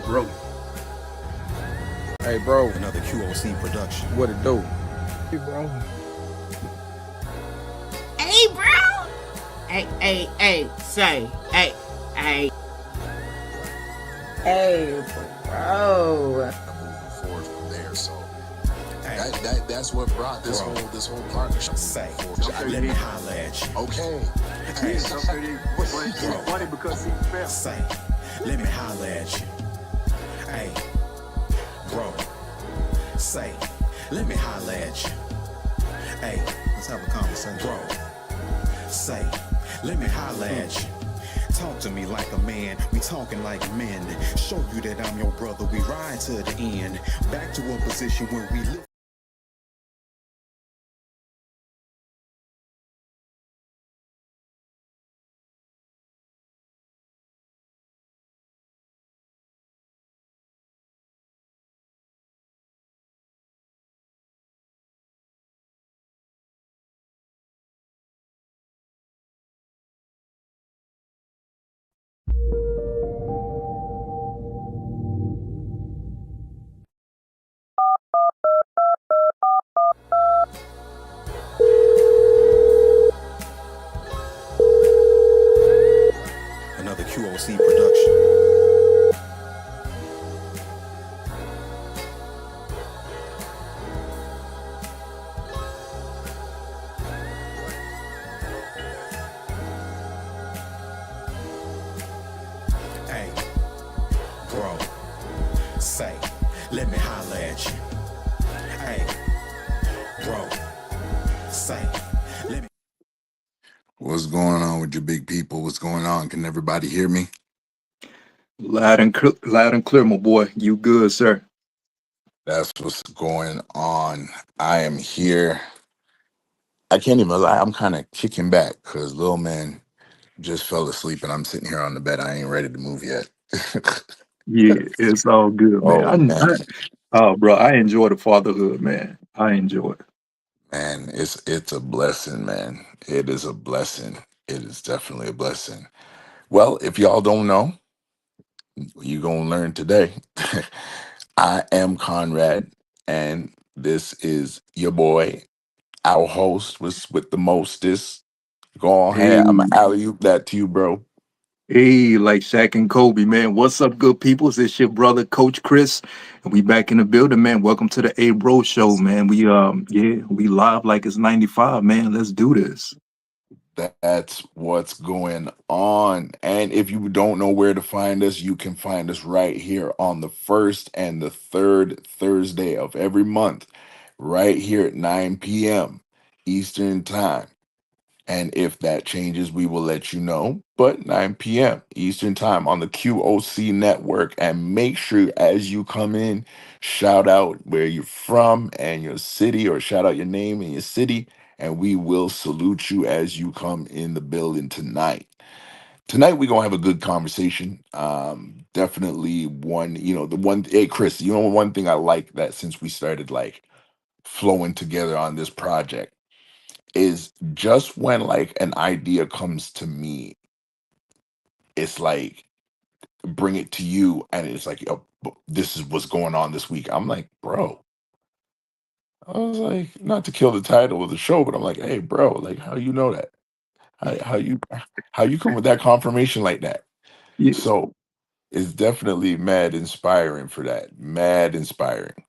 Bro. Hey, bro. Another QOC production. What it do? Hey, bro. AyeBro. Hey, say, hey. Hey, bro. Moving forward from there, so that's what brought this whole partnership. Say, let me holler at you. Okay. Hey, It's funny because he felt. say, let me holler at you. Hey, bro. Say, let me holler at you. Hey, let's have a conversation. Bro. Say, let me holler at you. Talk to me like a man, we talking like men. Show you that I'm your brother, we ride to the end. Back to a position where we live. Another QOC production. Hey, bro, say, let me holler at you. Hey, bro, say, let me. What's going on with you big people? What's going on? Can everybody hear me? Loud and clear, my boy. You good, sir? That's what's going on. I am here. I can't even lie. I'm kind of kicking back because little man just fell asleep and I'm sitting here on the bed. I ain't ready to move yet. Yeah, it's all good, Oh man. man, Bro, I enjoy the fatherhood, man. I enjoy it. man, it's a blessing, man. It is a blessing. It is definitely a blessing. Well, if y'all don't know, you gonna learn today. I am Conrad, and this is your boy, our host with the mostest. Go on Hey, ahead. I'm gonna alley oop that to you, bro. hey, like Shaq and Kobe, man. What's up, good people? It's your brother, Coach Chris, and we back in the building, man. Welcome to the AyeBro show, man. We live like it's 95, man. Let's do this. That's what's going on. And if you don't know where to find us, you can find us right here on the first and the third Thursday of every month, right here at 9 p.m. Eastern Time. And if that changes, we will let you know. But 9 p.m. Eastern Time on the QOC Network. And make sure as you come in, shout out where you're from and your city, or shout out your name and your city. And we will salute you as you come in the building tonight. Tonight, we're going to have a good conversation. Definitely one, hey, Chris, one thing I like that since we started like flowing together on this project is just when like an idea comes to me, it's like bring it to you, and it's like, yo, this is what's going on this week. I'm like, bro, I was like, not to kill the title of the show, but I'm like, hey, bro, like, how you know that? How you come with that confirmation like that? Yeah. So it's definitely mad inspiring for that. Mad inspiring.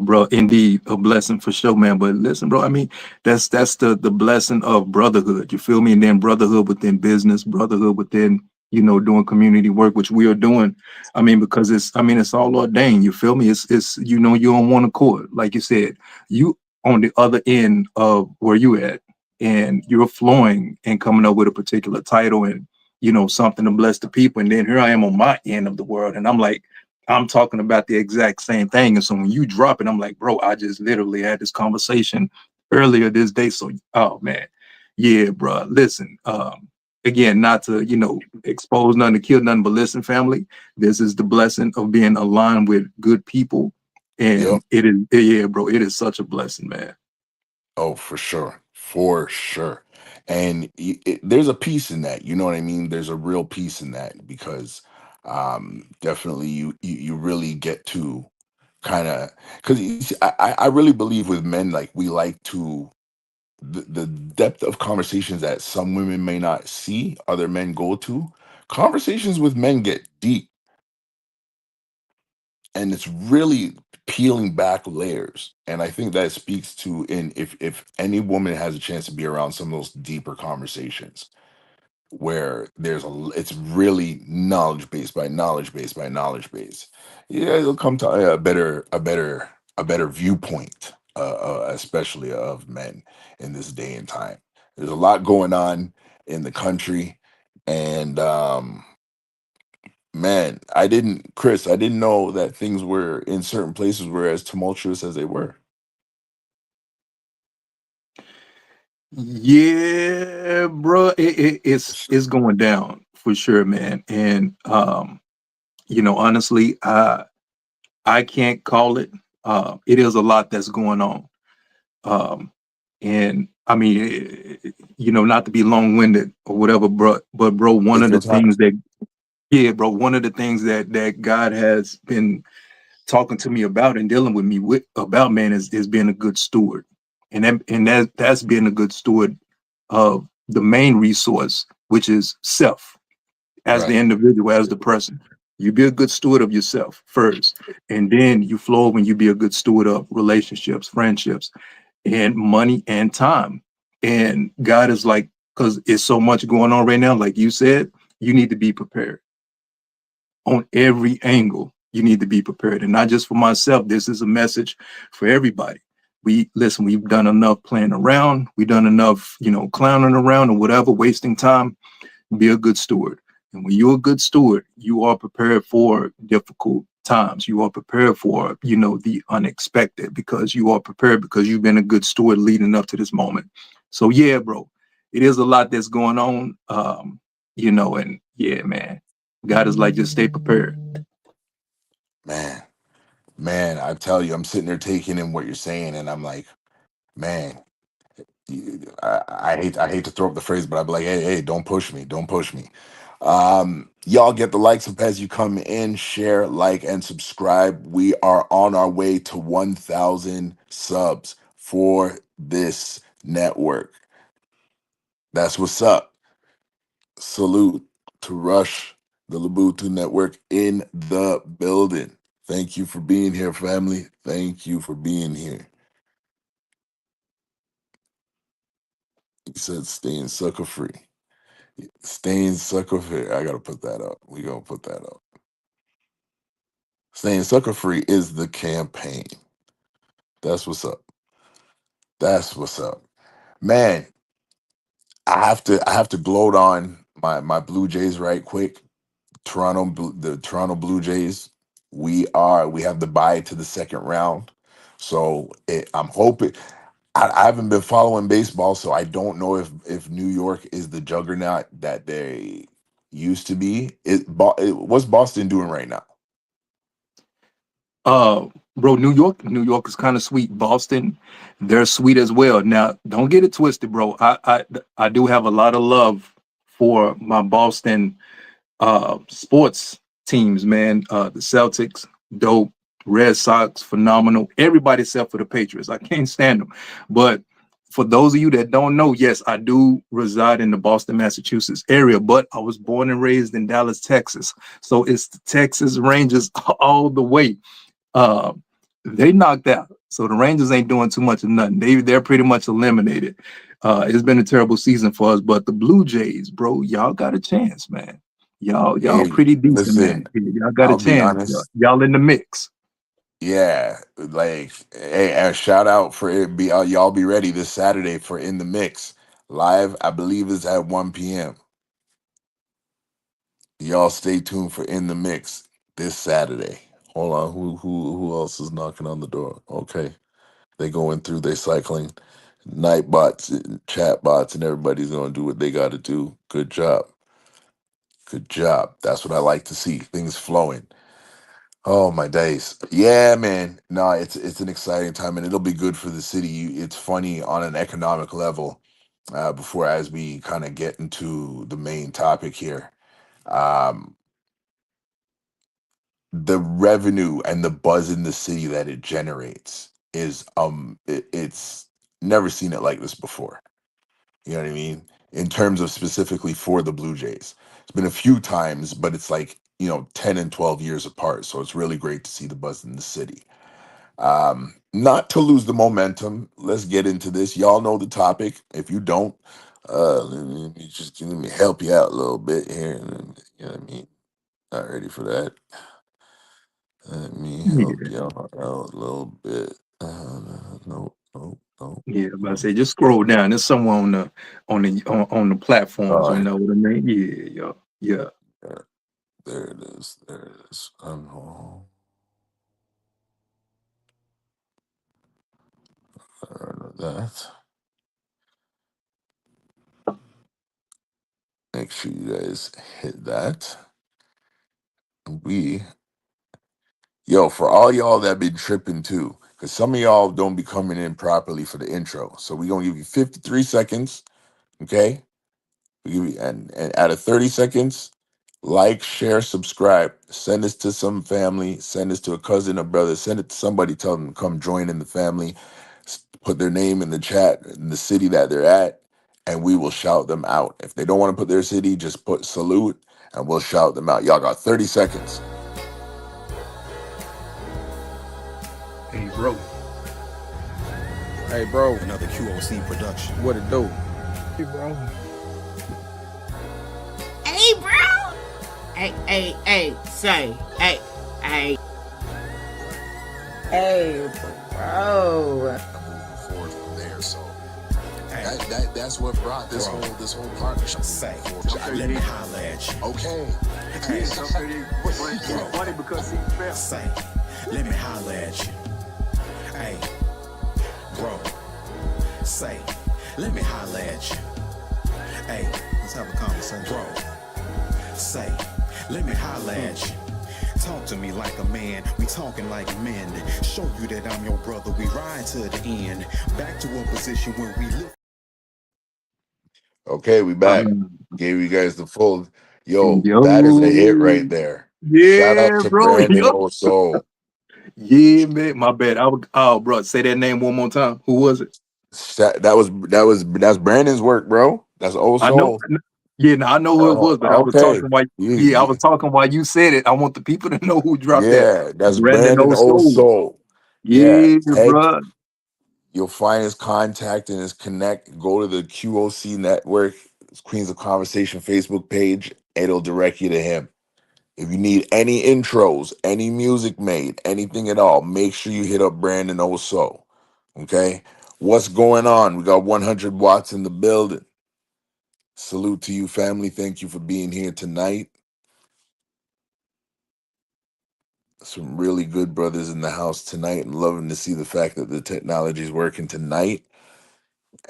Bro, indeed, a blessing for sure, man. But listen, bro, I mean, that's the blessing of brotherhood. You feel me? And then brotherhood within business, brotherhood within, doing community work, which we are doing. I mean, because it's all ordained. You feel me? It's you on one accord, like you said, you on the other end of where you at, and you're flowing and coming up with a particular title and something to bless the people. And then here I am on my end of the world, and I'm talking about the exact same thing. And so when you drop it, I'm like, bro, I just literally had this conversation earlier this day. So, oh man, yeah, bro. Listen, again, not to, expose nothing, to kill nothing, but listen, family, this is the blessing of being aligned with good people. Yep. And it is, yeah, bro, it is such a blessing, man. Oh, for sure. For sure. And there's a piece in that. You know what I mean? There's a real piece in that because Definitely you really get to kind of, because I really believe with men, like, we like to, the depth of conversations that some women may not see other men go to. Conversations with men get deep, and it's really peeling back layers. And I think that speaks to, in if any woman has a chance to be around some of those deeper conversations, where it's really knowledge based by knowledge based by knowledge base. Yeah, it'll come to a better viewpoint, especially of men in this day and time. There's a lot going on in the country, and man, I didn't know that things were in certain places were as tumultuous as they were. Yeah, bro, it's going down for sure, man. And honestly, I can't call it. It is a lot that's going on. Um, and I mean, not to be long-winded or whatever, but bro, one Take of your the time. things that, yeah, bro, one of the things that God has been talking to me about and dealing with me with about, man, is being a good steward. And that's being a good steward of the main resource, which is self, as the Right. individual, as the person. You be a good steward of yourself first, and then you flow when you be a good steward of relationships, friendships, and money and time. And God is like, because it's so much going on right now, like you said, you need to be prepared on every angle. You need to be prepared, and not just for myself. This is a message for everybody. We've done enough playing around. We've done enough, clowning around or whatever, wasting time. Be a good steward. And when you're a good steward, you are prepared for difficult times. You are prepared for, the unexpected, because you are prepared because you've been a good steward leading up to this moment. So yeah, bro, it is a lot that's going on. And yeah, man, God is like, just stay prepared. Man, man, I tell you, I'm sitting there taking in what you're saying, and I'm like, man, I hate to throw up the phrase, but I'd be like, hey, don't push me, don't push me. Y'all get the likes up as you come in, share, like, and subscribe. We are on our way to 1,000 subs for this network. That's what's up. Salute to Rush, the Labutu Network in the building. Thank you for being here, family. Thank you for being here. He said staying sucker free. Staying sucker free. I gotta put that up. We gonna put that up. Staying sucker free is the campaign. That's what's up. That's what's up. Man, I have to gloat on my Blue Jays right quick. The Toronto Blue Jays. We have the bye to the second round, so I'm hoping. I haven't been following baseball, so I don't know if New York is the juggernaut that they used to be. What's Boston doing right now? Uh, Bro, New York is kind of sweet. Boston, they're sweet as well. Now, don't get it twisted, bro. I do have a lot of love for my Boston sports teams, man. The Celtics, dope. Red Sox, phenomenal. Everybody except for the Patriots. I can't stand them. But for those of you that don't know, yes, I do reside in the Boston, Massachusetts area, but I was born and raised in Dallas, Texas. So it's the Texas Rangers all the way. uh, they knocked out. So the Rangers ain't doing too much of nothing. They're pretty much eliminated. It's been a terrible season for us, but the Blue Jays, bro, y'all got a chance, man. Y'all Hey, pretty decent, man. listen, Y'all got a I'll be chance. Y'all, honest. y'all in the mix. Yeah, like, hey, a shout out for it. Y'all be ready this Saturday for In the Mix live. I believe is at 1 p.m. Y'all stay tuned for In the Mix this Saturday. Hold on, who else is knocking on the door? Okay, they going through. They cycling. Night bots, and chat bots, and everybody's gonna do what they got to do. Good job, good job. That's what I like to see. Things flowing. Oh my days. Yeah, man. No, it's an exciting time, and it'll be good for the city. It's funny on an economic level. Before, as we kind of get into the main topic here, um, the revenue and the buzz in the city that it generates is it's never seen it like this before. You know what I mean? In terms of specifically for the Blue Jays. It's been a few times, but it's like, 10 and 12 years apart. So it's really great to see the buzz in the city. Not to lose the momentum, let's get into this. Y'all know the topic. If you don't, let me help you out a little bit here. You know what I mean? Not ready for that. Let me help Yeah, y'all out a little bit. No, no, no, yeah. But I no. say just scroll down. There's someone on the platforms. All You right. know what I mean? Yeah, yeah. Yeah, there it is. There it is. That. Make sure you guys hit that. For all y'all that been tripping too, because some of y'all don't be coming in properly for the intro. So we gonna give you 53 seconds, okay? We give you, and out of 30 seconds, like, share, subscribe, send this to some family, send this to a cousin or brother, send it to somebody, tell them to come join in the family, put their name in the chat in the city that they're at, and we will shout them out. If they don't want to put their city, just put salute and we'll shout them out. Y'all got 30 seconds. Hey, bro. Hey, bro, Another QOC production. what it do? Hey, bro. Say. Hey. Hey, bro. Moving forward from there. So that's what brought this whole partnership. Say, let me holler at you. Okay. He funny because he fell. Say, let me holler at you. Hey, bro. Say, let me holler at you. Hey, let's have a conversation. Bro. Say, let me holler at you. Talk to me like a man, we talking like men. Show you that I'm your brother, we ride to the end. Back to a position where we live. Okay, we back. Um, Gave you guys the full. Yo, that is a hit right yo. there. Shout out Yeah, to bro. Brandon Yo. Oso. Yeah, man. My bad. Oh, bro. Say that name one more time. Who was it? That's Brandon's work, bro. That's I know. Oso. Yeah, no, I know who it was, but I was Okay. talking while I was talking while you said it. I want the people to know who dropped that. Yeah, that's Brandon Brandon Oso. Oso. Yeah, Yeah, bro. you'll find his contact and his connect. Go to the QOC Network, Queens of Conversation Facebook page. It'll direct you to him. If you need any intros, any music made, anything at all, make sure you hit up Brandon Oso. Okay? What's going on? We got 100 watts in the building. Salute to you, family. Thank you for being here tonight. Some really good brothers in the house tonight, and loving to see the fact that the technology is working tonight.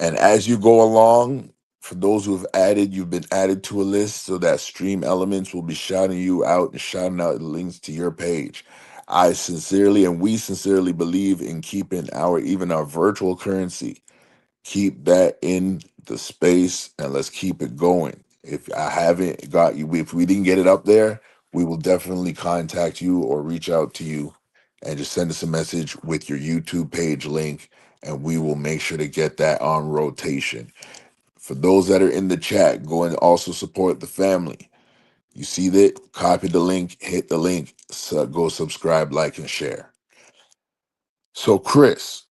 And as you go along, for those who have added, you've been added to a list so that Stream Elements will be shouting you out and shouting out the links to your page. I sincerely and we sincerely believe in keeping even our virtual currency. Keep that in the space and let's keep it going. If I haven't got you, if we didn't get it up there, we will definitely contact you or reach out to you and just send us a message with your YouTube page link, and we will make sure to get that on rotation. For those that are in the chat, go and also support the family. You see that? Copy the link, hit the link, go subscribe, like, and share. So, Chris,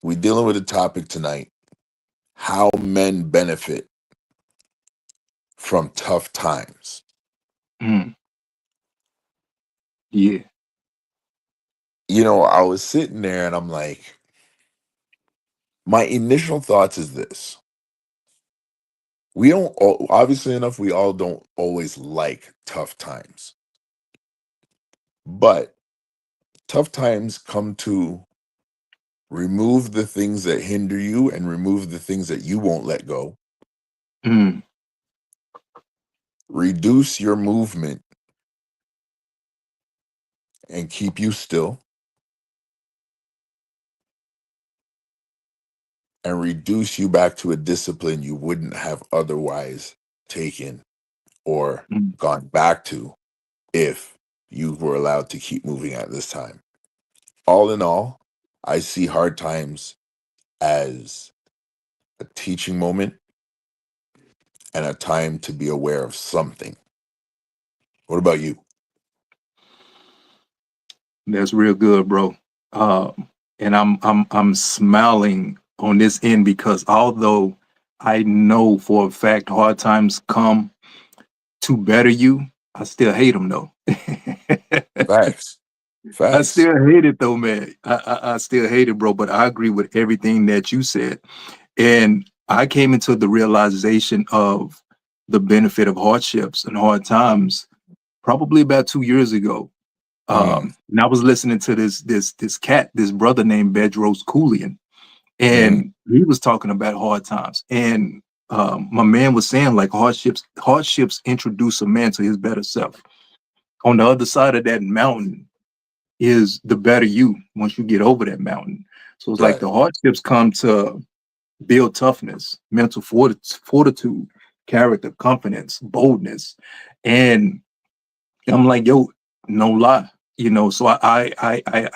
we're dealing with a topic tonight: how men benefit from tough times. Mm, yeah. I was sitting there and I'm like, my initial thoughts is this. We don't, obviously enough, we all don't always like tough times. But tough times come to remove the things that hinder you and remove the things that you won't let go. Mm, Reduce your movement and keep you still. And reduce you back to a discipline you wouldn't have otherwise taken or mm, gone back to if you were allowed to keep moving at this time. All in all, I see hard times as a teaching moment and a time to be aware of something. What about you? That's real good, bro. And I'm smiling on this end because although I know for a fact hard times come to better you, I still hate them though. Facts. I Facts. still hate it though, man. I still hate it, bro. But I agree with everything that you said. And I came into the realization of the benefit of hardships and hard times probably about 2 years ago. Mm, And I was listening to this brother named Bedros Koulian, mm, and he was talking about hard times. And my man was saying like hardships introduce a man to his better self. On the other side of that mountain is the better you once you get over that mountain. So it's like right. the hardships come to build toughness, mental fortitude, character, confidence, boldness. And I'm like, yo, no lie, so I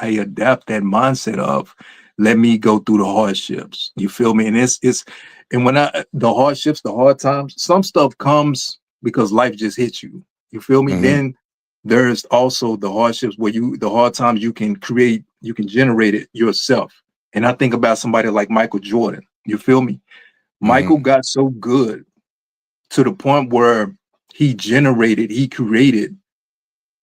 adapt that mindset of let me go through the hardships. You feel me? And it's and when the hardships, the hard times, some stuff comes because life just hits you. You feel me? Mm-hmm. Then there's also the hardships where the hard times you can generate it yourself. And I think about somebody like Michael Jordan. You feel me? Michael Mm-hmm. got so good to the point where he created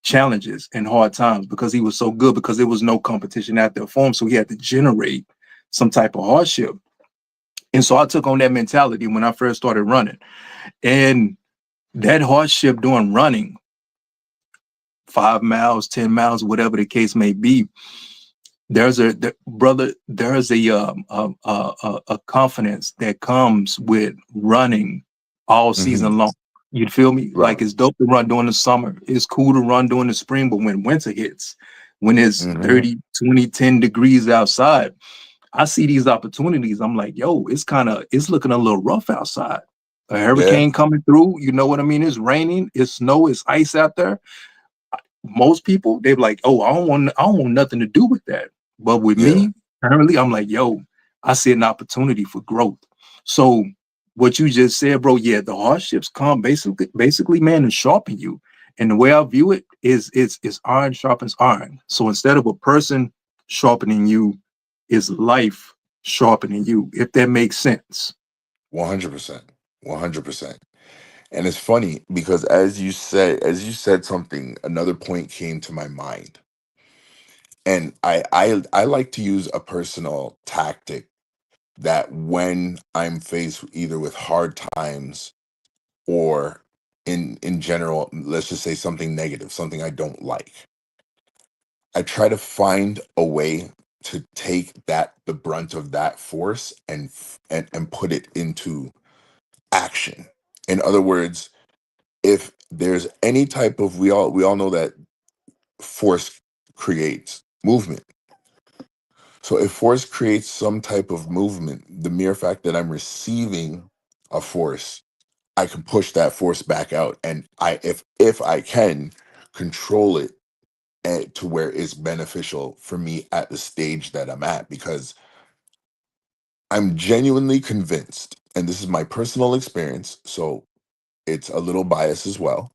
challenges and hard times because he was so good, because there was no competition out there for him. So he had to generate some type of hardship. And so I took on that mentality when I first started running. And that hardship doing running, 5 miles, 10 miles, whatever the case may be, there's a confidence that comes with running all Mm-hmm. season long. You feel me? Right. Like it's dope to run during the summer. It's cool to run during the spring, but when winter hits, when it's Mm-hmm. 30, 20, 10 degrees outside, I see these opportunities. I'm like, yo, it's looking a little rough outside. A Yeah. hurricane coming through, you know what I mean? It's raining, it's snow, it's ice out there. Most people, they're like, oh, I don't want nothing to do with that. But with Yeah. me, currently, I'm like, yo, I see an opportunity for growth. So what you just said, bro, yeah, the hardships come basically, man, to sharpen you. And the way I view it is iron sharpens iron. So instead of a person sharpening you, is life sharpening you, if that makes sense. 100%. 100%. And it's funny because as you said something, another point came to my mind. And I like to use a personal tactic that when I'm faced either with hard times or in general, let's just say something negative, something I don't like, I try to find a way to take the brunt of that force and put it into action. In other words, if there's any type of, we all know that force creates movement. So if force creates some type of movement, the mere fact that I'm receiving a force, I can push that force back out, and if I can control it to where it's beneficial for me at the stage that I'm at, because I'm genuinely convinced, and this is my personal experience, so it's a little biased as well,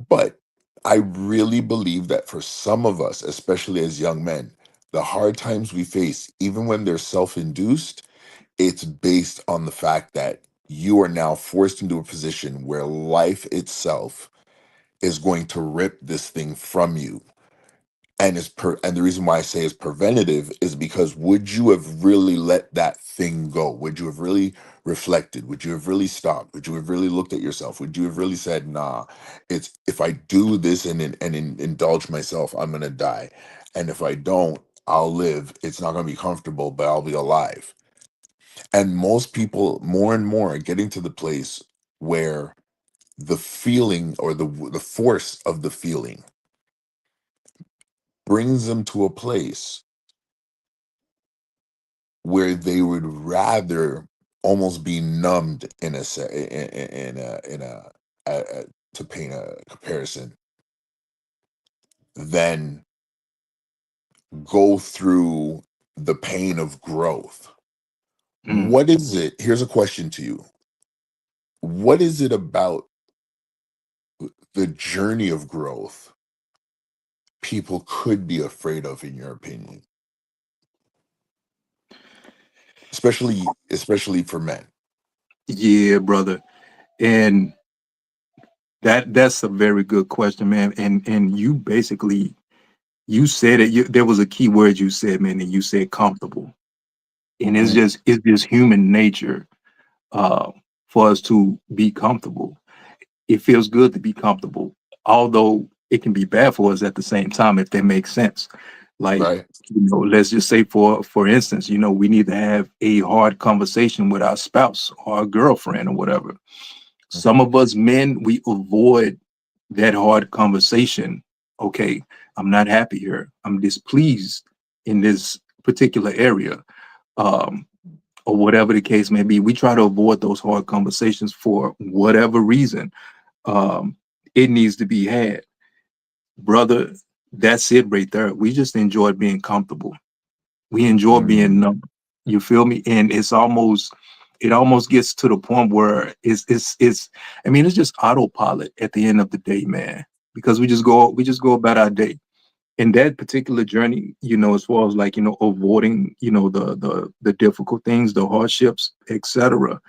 but I really believe that for some of us, especially as young men, the hard times we face, even when they're self-induced, it's based on the fact that you are now forced into a position where life itself is going to rip this thing from you. And the reason why I say it's preventative is because would you have really let that thing go? Would you have really reflected? Would you have really stopped? Would you have really looked at yourself? Would you have really said, nah, it's if I do this and indulge myself, I'm gonna die. And if I don't, I'll live. It's not gonna be comfortable, but I'll be alive. And most people more and more are getting to the place where the feeling or the force of the feeling brings them to a place where they would rather almost be numbed in a to paint a comparison, than go through the pain of growth. Mm. What is it? Here's a question to you. What is it about the journey of growth people could be afraid of, in your opinion? Especially for men. Yeah, brother. And that's a very good question, man. And you basically you said it. There was a key word you said, man, and you said comfortable. And Mhm. it's just human nature uh, for us to be comfortable. It feels good to be comfortable, although it can be bad for us at the same time, if that makes sense. Like, Right. let's just say for instance, we need to have a hard conversation with our spouse or our girlfriend or whatever. Some of us men, we avoid that hard conversation. Okay, I'm not happy here. I'm displeased in this particular area. Um, or whatever the case may be. We try to avoid those hard conversations for whatever reason. Um, it needs to be had. Brother, that's it right there. We just enjoy being comfortable. We enjoy being Mhm. numb. You feel me? And it almost gets to the point where it's I mean, it's just autopilot at the end of the day, man. Because we just go about our day. In that particular journey, as far as like, avoiding, the difficult things, the hardships, etc.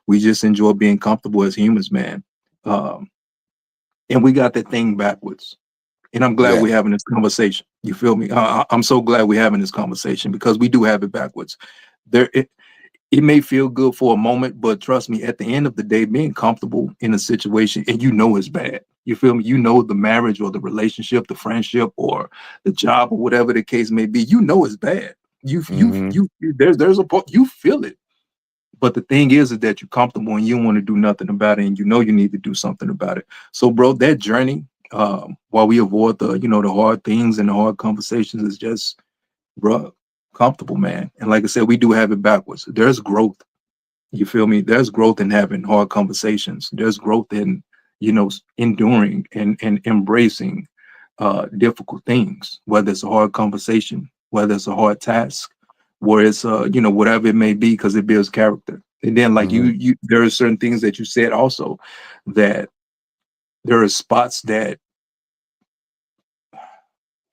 We just enjoy being comfortable as humans, man. Um, and we got that thing backwards. And I'm glad Yeah. we're having this conversation. You feel me? I'm so glad we're having this conversation because we do have it backwards. There, it may feel good for a moment, but trust me, at the end of the day, being comfortable in a situation and it's bad. You feel me? The marriage or the relationship, the friendship or the job or whatever the case may be, it's bad. Mhm. There's a point you feel it. But the thing is that you're comfortable and you don't want to do nothing about it, and you need to do something about it. So, bro, that journey, while we avoid the hard things and the hard conversations, is just, bro, comfortable, man. And like I said, we do have it backwards. There's growth. You feel me? There's growth in having hard conversations. There's growth in, enduring and embracing difficult things, whether it's a hard conversation, whether it's a hard task, where it's whatever it may be, because it builds character. And then like Mhm. there are certain things that you said also, that there are spots that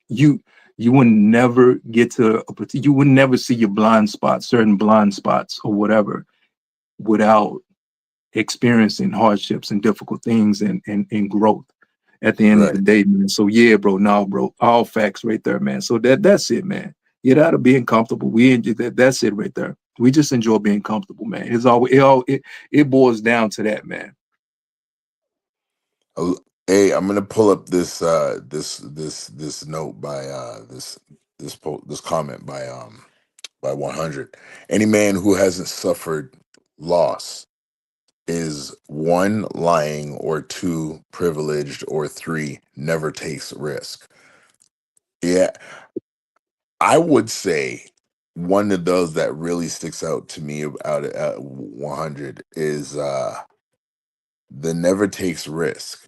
you you would never get to you would never see your blind spots, certain blind spots or whatever, without experiencing hardships and difficult things and growth at the end of the Right. day, man. So yeah, bro, now, bro, all facts right there, man. So that's it, man. Get out of being comfortable. We enjoy that. That's it right there. We just enjoy being comfortable, man. It boils down to that, man. Hey, I'm gonna pull up this note by this comment by 100. Any man who hasn't suffered loss is, one, lying, or two, privileged, or three, never takes risk. Yeah, I would say one of those that really sticks out to me out at 100 is the never takes risk.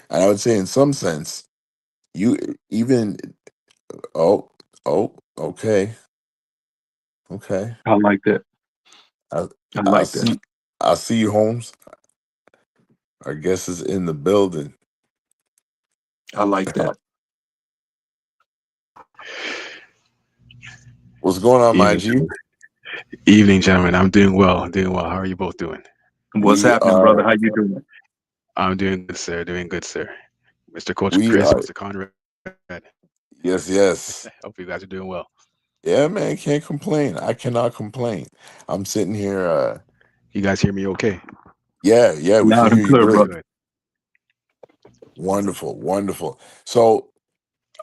And I would say in some sense, you even oh okay, okay. I like that. I I I like that. see I see you, Holmes. Our guest is in the building. I like that. What's going on, my Evening, G? evening, gentlemen. I'm doing well. I'm doing well. How are you both doing? What's We happening, brother? are How you doing? I'm doing good, sir. Doing good, sir. Mr. Coach we Chris, are Mr. Conrad. yes, yes. Hope you guys are doing well. Yeah, man, can't complain. I cannot complain. I'm sitting here You guys hear me okay? yeah, we can Loud hear and you clear, great. brother. Good. Wonderful, wonderful. So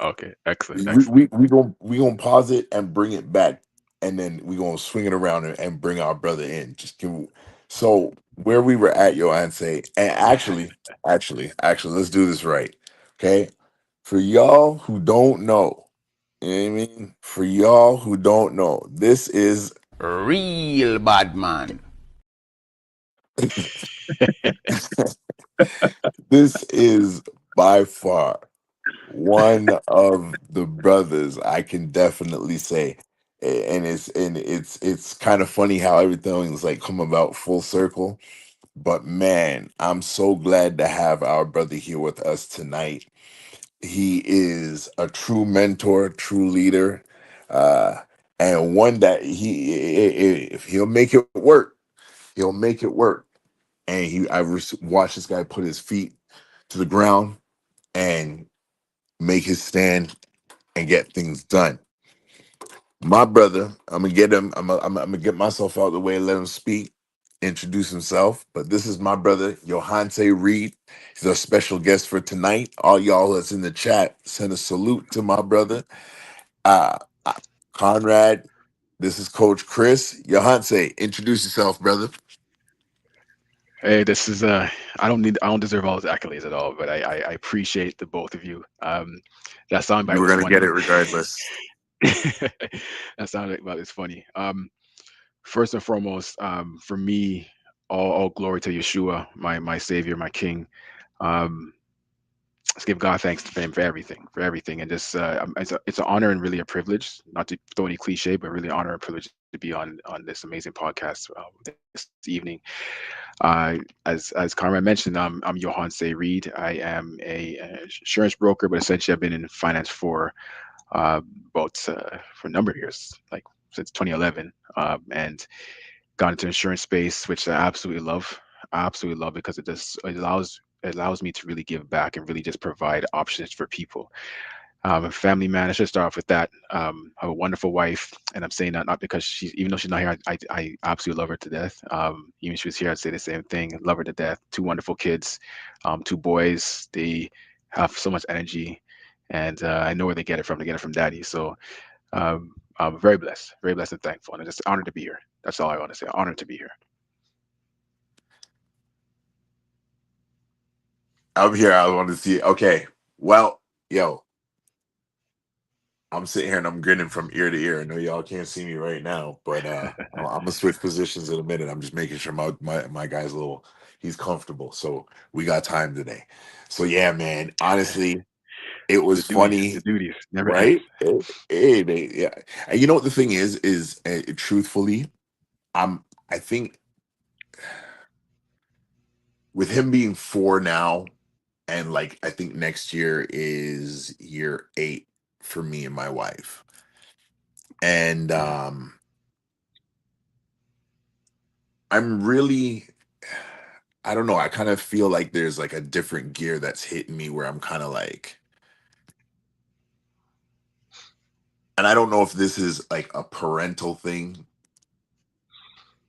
Okay. Excellent. we Excellent. we we gonna we gonna pause it and bring it back, and then we gonna swing it around and bring our brother in. So where we were at, yo, and say, and actually, let's do this right, okay? For y'all who don't know, you know what I mean? For y'all who don't know, this is Real bad man. This is by far one of the brothers I can definitely say. And it's kind of funny how everything's like come about full circle. But man, I'm so glad to have our brother here with us tonight. He is a true mentor, true leader, uh, and one that if he'll make it work, he'll make it work. And watched this guy put his feet to the ground and make his stand and get things done. My brother, I'm gonna get him. I'm gonna get myself out of the way and let him speak, introduce himself. But this is my brother, Johanse Reed. He's our special guest for tonight. All y'all that's in the chat, send a salute to my brother, uh, uh, Conrad. This is Coach Chris. Johanse, introduce yourself, brother. Hey, this is I don't deserve all those accolades at all, but I appreciate the both of you. That You soundbite were was gonna get it funny. regardless. That soundbite is funny. First and foremost, for me, all glory to Yeshua, my Savior, my King. Um, let's give God thanks to Him for everything, and just it's an honor and really a privilege, not to throw any cliche, but really honor and privilege to be on this amazing podcast this evening. As Conrad mentioned, I'm Johan Say Reed. I am a insurance broker, but essentially I've been in finance about for a number of years, like since 2011, and got into insurance space, which I absolutely love. I absolutely love because it allows me to really give back and really just provide options for people. I'm a family man. I should start off with that. I have a wonderful wife, and I'm saying that not because even though she's not here, I absolutely love her to death. Even if she was here, I'd say the same thing. Love her to death. Two wonderful kids, two boys. They have so much energy, and I know where they get it from. They get it from daddy. So I'm very blessed and thankful, and I'm just honored to be here. That's all I want to say. Honored to be here. I'm here. I want to see. Okay. Well, yo, I'm sitting here and I'm grinning from ear to ear. I know y'all can't see me right now, but I'm gonna switch positions in a minute. I'm just making sure my guy's a little he's comfortable. So we got time today. So yeah, man. Honestly, it was The funny, duties never ends. right? Yeah. And you know what the thing is truthfully, I'm I think with him being 4 now, and like I think next year is year 8 for me and my wife. And Mhm, I'm really I don't know, I kind of feel like there's like a different gear that's hitting me where I'm kind of like, and I don't know if this is like a parental thing,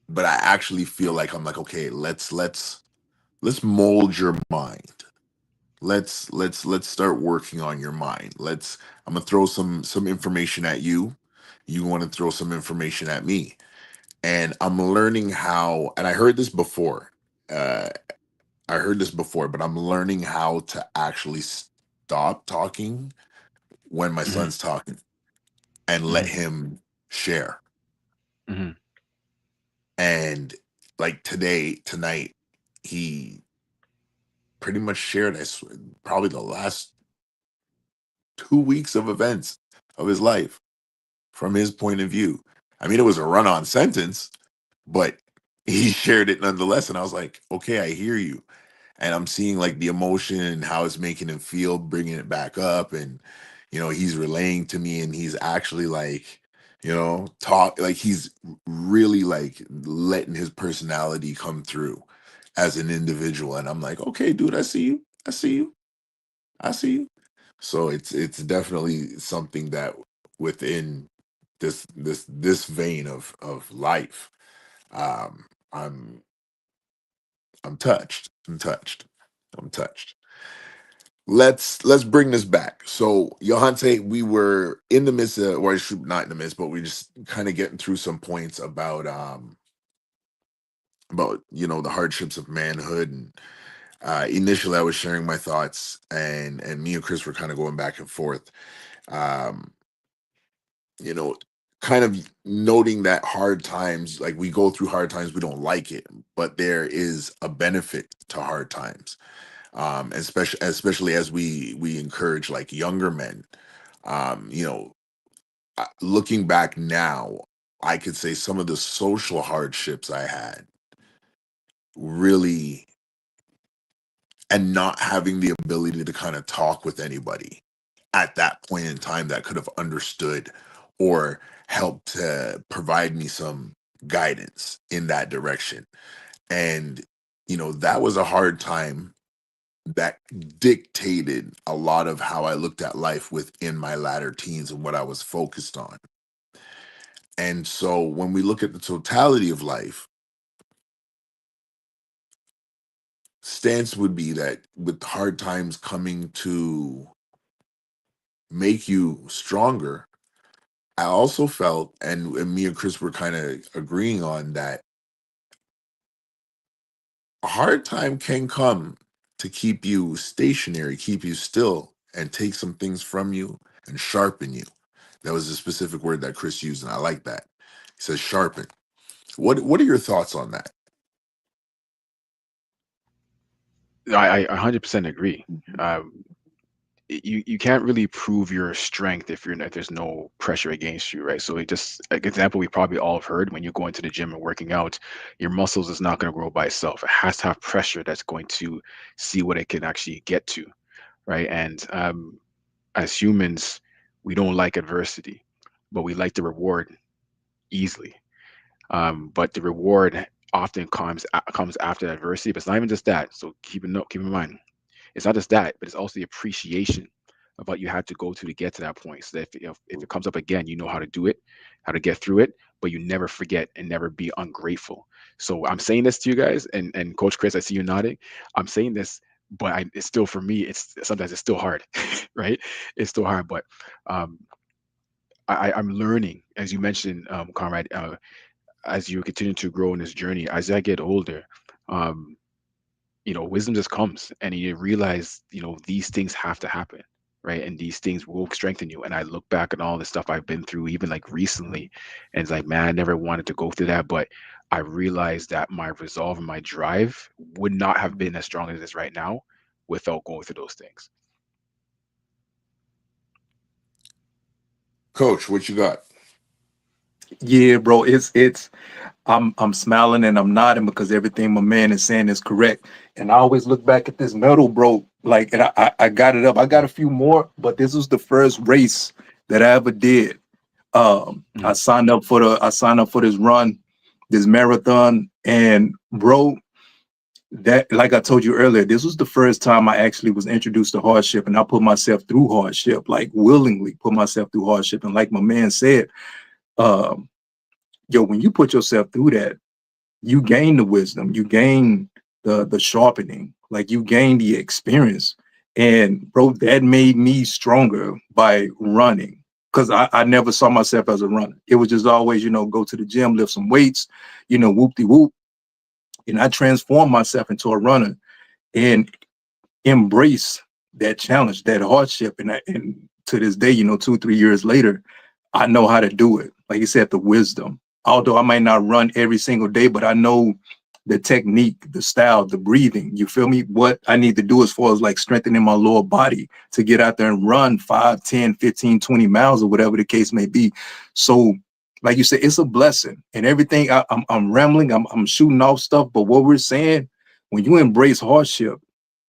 but I actually feel like I'm like, okay, let's mold your mind. Let's start working on your mind. I'm gonna throw some information at you. You want to throw some information at me. And I'm learning how, and uh I heard this before, but I'm learning how to actually stop talking when my mhm, son's talking and let mhm, him share. mhm, And like tonight, he pretty much shared probably the last 2 weeks of events of his life from his point of view. I mean, it was a run-on sentence, but he shared it nonetheless. And I was like, okay, I hear you. And I'm seeing like the emotion and how it's making him feel, bringing it back up. And, he's relaying to me and he's actually like, talk like he's really like letting his personality come through as an individual. And I'm like, okay, dude, I see you. I see you. I see you. So it's definitely something that within this vein of life, um, I'm I'm touched. I'm touched. I'm touched. Let's bring this back. So Johanse, we were in the midst of, or not in the midst, but we just kind of getting through some points about the hardships of manhood. And initially I was sharing my thoughts, and me and Chris were kind of going back and forth. Um, you know, kind of noting that hard times, like we go through hard times, we don't like it, but there is a benefit to hard times. especially as we encourage like younger men. You know, looking back now, I could say some of the social hardships I had really, and not having the ability to kind of talk with anybody at that point in time that could have understood or helped to provide me some guidance in that direction. And, you know, that was a hard time that dictated a lot of how I looked at life within my latter teens and what I was focused on. And so when we look at the totality of life, stance would be that with hard times coming to make you stronger, I also felt, and me and Chris were kind of agreeing on that, a hard time can come to keep you stationary, keep you still, and take some things from you and sharpen you. That was a specific word that Chris used, and I like that. He says sharpen. What are your thoughts on that? I 100% agree. Um, you can't really prove your strength if there's no pressure against you, right? So it just like example we probably all have heard, when you go into the gym and working out, your muscles is not going to grow by itself. It has to have pressure that's going to see what it can actually get to, right? And as humans, we don't like adversity, but we like the reward easily. But the reward often comes after adversity. But it's not even just that. So keep in mind, it's not just that, but it's also the appreciation of what you had to go to get to that point. So that if it comes up again, you know how to do it, how to get through it, but you never forget and never be ungrateful. So I'm saying this to you guys, and Coach Chris, I see you nodding. I'm saying this, but it's still, for me, it's sometimes it's still hard, right? It's still hard, but um, I'm learning, as you mentioned, Conrad, as you continue to grow in this journey, as I get older. Um, wisdom just comes, and you realize, these things have to happen, right? And these things will strengthen you. And I look back at all the stuff I've been through, even like recently, and it's like, man, I never wanted to go through that, but I realized that my resolve and my drive would not have been as strong as it is right now without going through those things. Coach, what you got? Yeah, bro, it's I'm smiling and I'm nodding because everything my man is saying is correct. And I always look back at this medal, bro. Like, and I got it up. I got a few more, but this was the first race that I ever did. I signed up for this run, this marathon, and bro, that, like I told you earlier, this was the first time I actually was introduced to hardship, and I put myself through hardship, like willingly put myself through hardship. And like my man said, um, yo, when you put yourself through that, you gain the wisdom, you gain the sharpening, like you gain the experience. And bro, that made me stronger by running. Cause I never saw myself as a runner. It was just always, go to the gym, lift some weights, whoop de whoop. And I transformed myself into a runner and embrace that challenge, that hardship. And to this day, 2, 3 years later, I know how to do it. Like you said, the wisdom. Although I might not run every single day, but I know the technique, the style, the breathing. You feel me? What I need to do as far as like strengthening my lower body to get out there and run 5, 10, 15, 20 miles or whatever the case may be. So like you said, it's a blessing. And everything, I'm rambling, I'm shooting off stuff, but what we're saying, when you embrace hardship,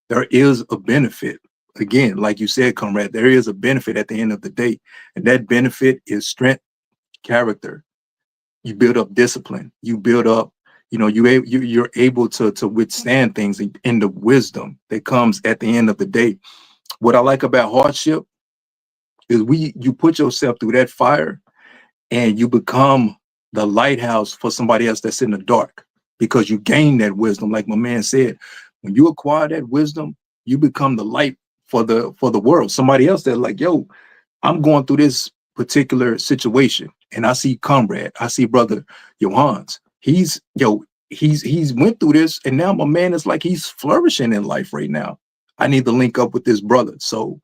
there is a benefit. Again, like you said, comrade, there is a benefit at the end of the day. And that benefit is strength, character. You build up discipline. You build up, you're able to withstand things in the wisdom that comes at the end of the day. What I like about hardship is you put yourself through that fire and you become the lighthouse for somebody else that's in the dark, because you gain that wisdom. Like my man said, when you acquire that wisdom, you become the light for the world. Somebody else that's like, yo, I'm going through this particular situation, and I see comrade, I see brother Johans. He's went through this, and now my man is like, he's flourishing in life right now. I need to link up with this brother. So,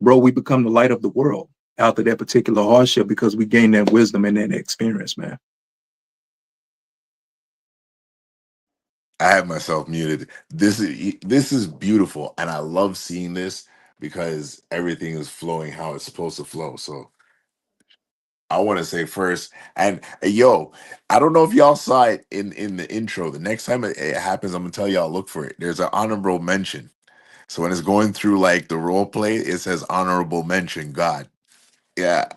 bro, we become the light of the world after that particular hardship because we gain that wisdom and that experience, man. I have myself muted. This is beautiful, and I love seeing this because everything is flowing how it's supposed to flow. So I want to say first, and yo, I don't know if y'all saw it in the intro. The next time it happens, I'm gonna tell y'all look for it. There's an honorable mention. So when it's going through like the role play, it says honorable mention God. Yeah.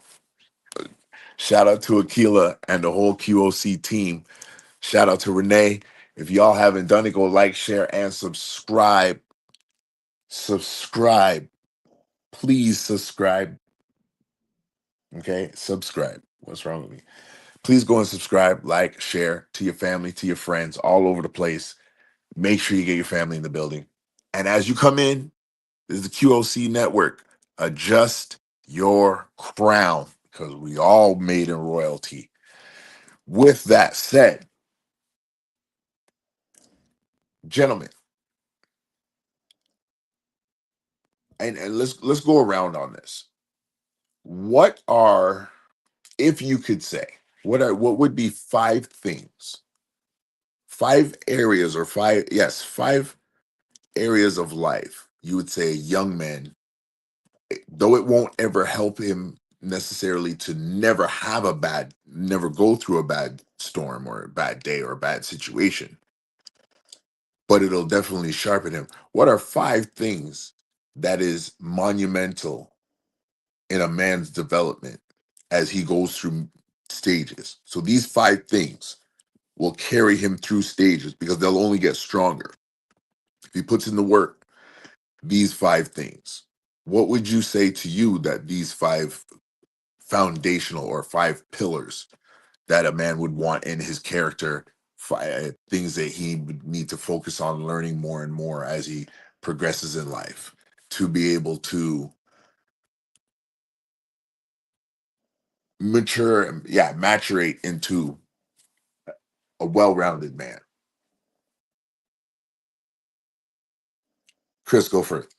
Shout out to Aquila and the whole QOC team. Shout out to Renee. If y'all haven't done it, go like, share, and subscribe. Subscribe. Please subscribe. Okay? Subscribe. What's wrong with me? Please go and subscribe, like, share to your family, to your friends, all over the place. Make sure you get your family in the building. And as you come in, this is the QOC Network. Adjust your crown because we all made in royalty. With that said, gentlemen, and let's go around on this. What are, if you could say, what would be 5 things, 5 areas, or five areas of life you would say a young man, though it won't ever help him necessarily to never go through a bad storm or a bad day or a bad situation, but it'll definitely sharpen him. What are 5 things that is monumental in a man's development as he goes through stages? So these 5 things will carry him through stages because they'll only get stronger if he puts in the work. These 5 things, what would you say to you that these 5 foundational or 5 pillars that a man would want in his character, things that he would need to focus on learning more and more as he progresses in life to be able to maturate into a well-rounded man? Chris, go first.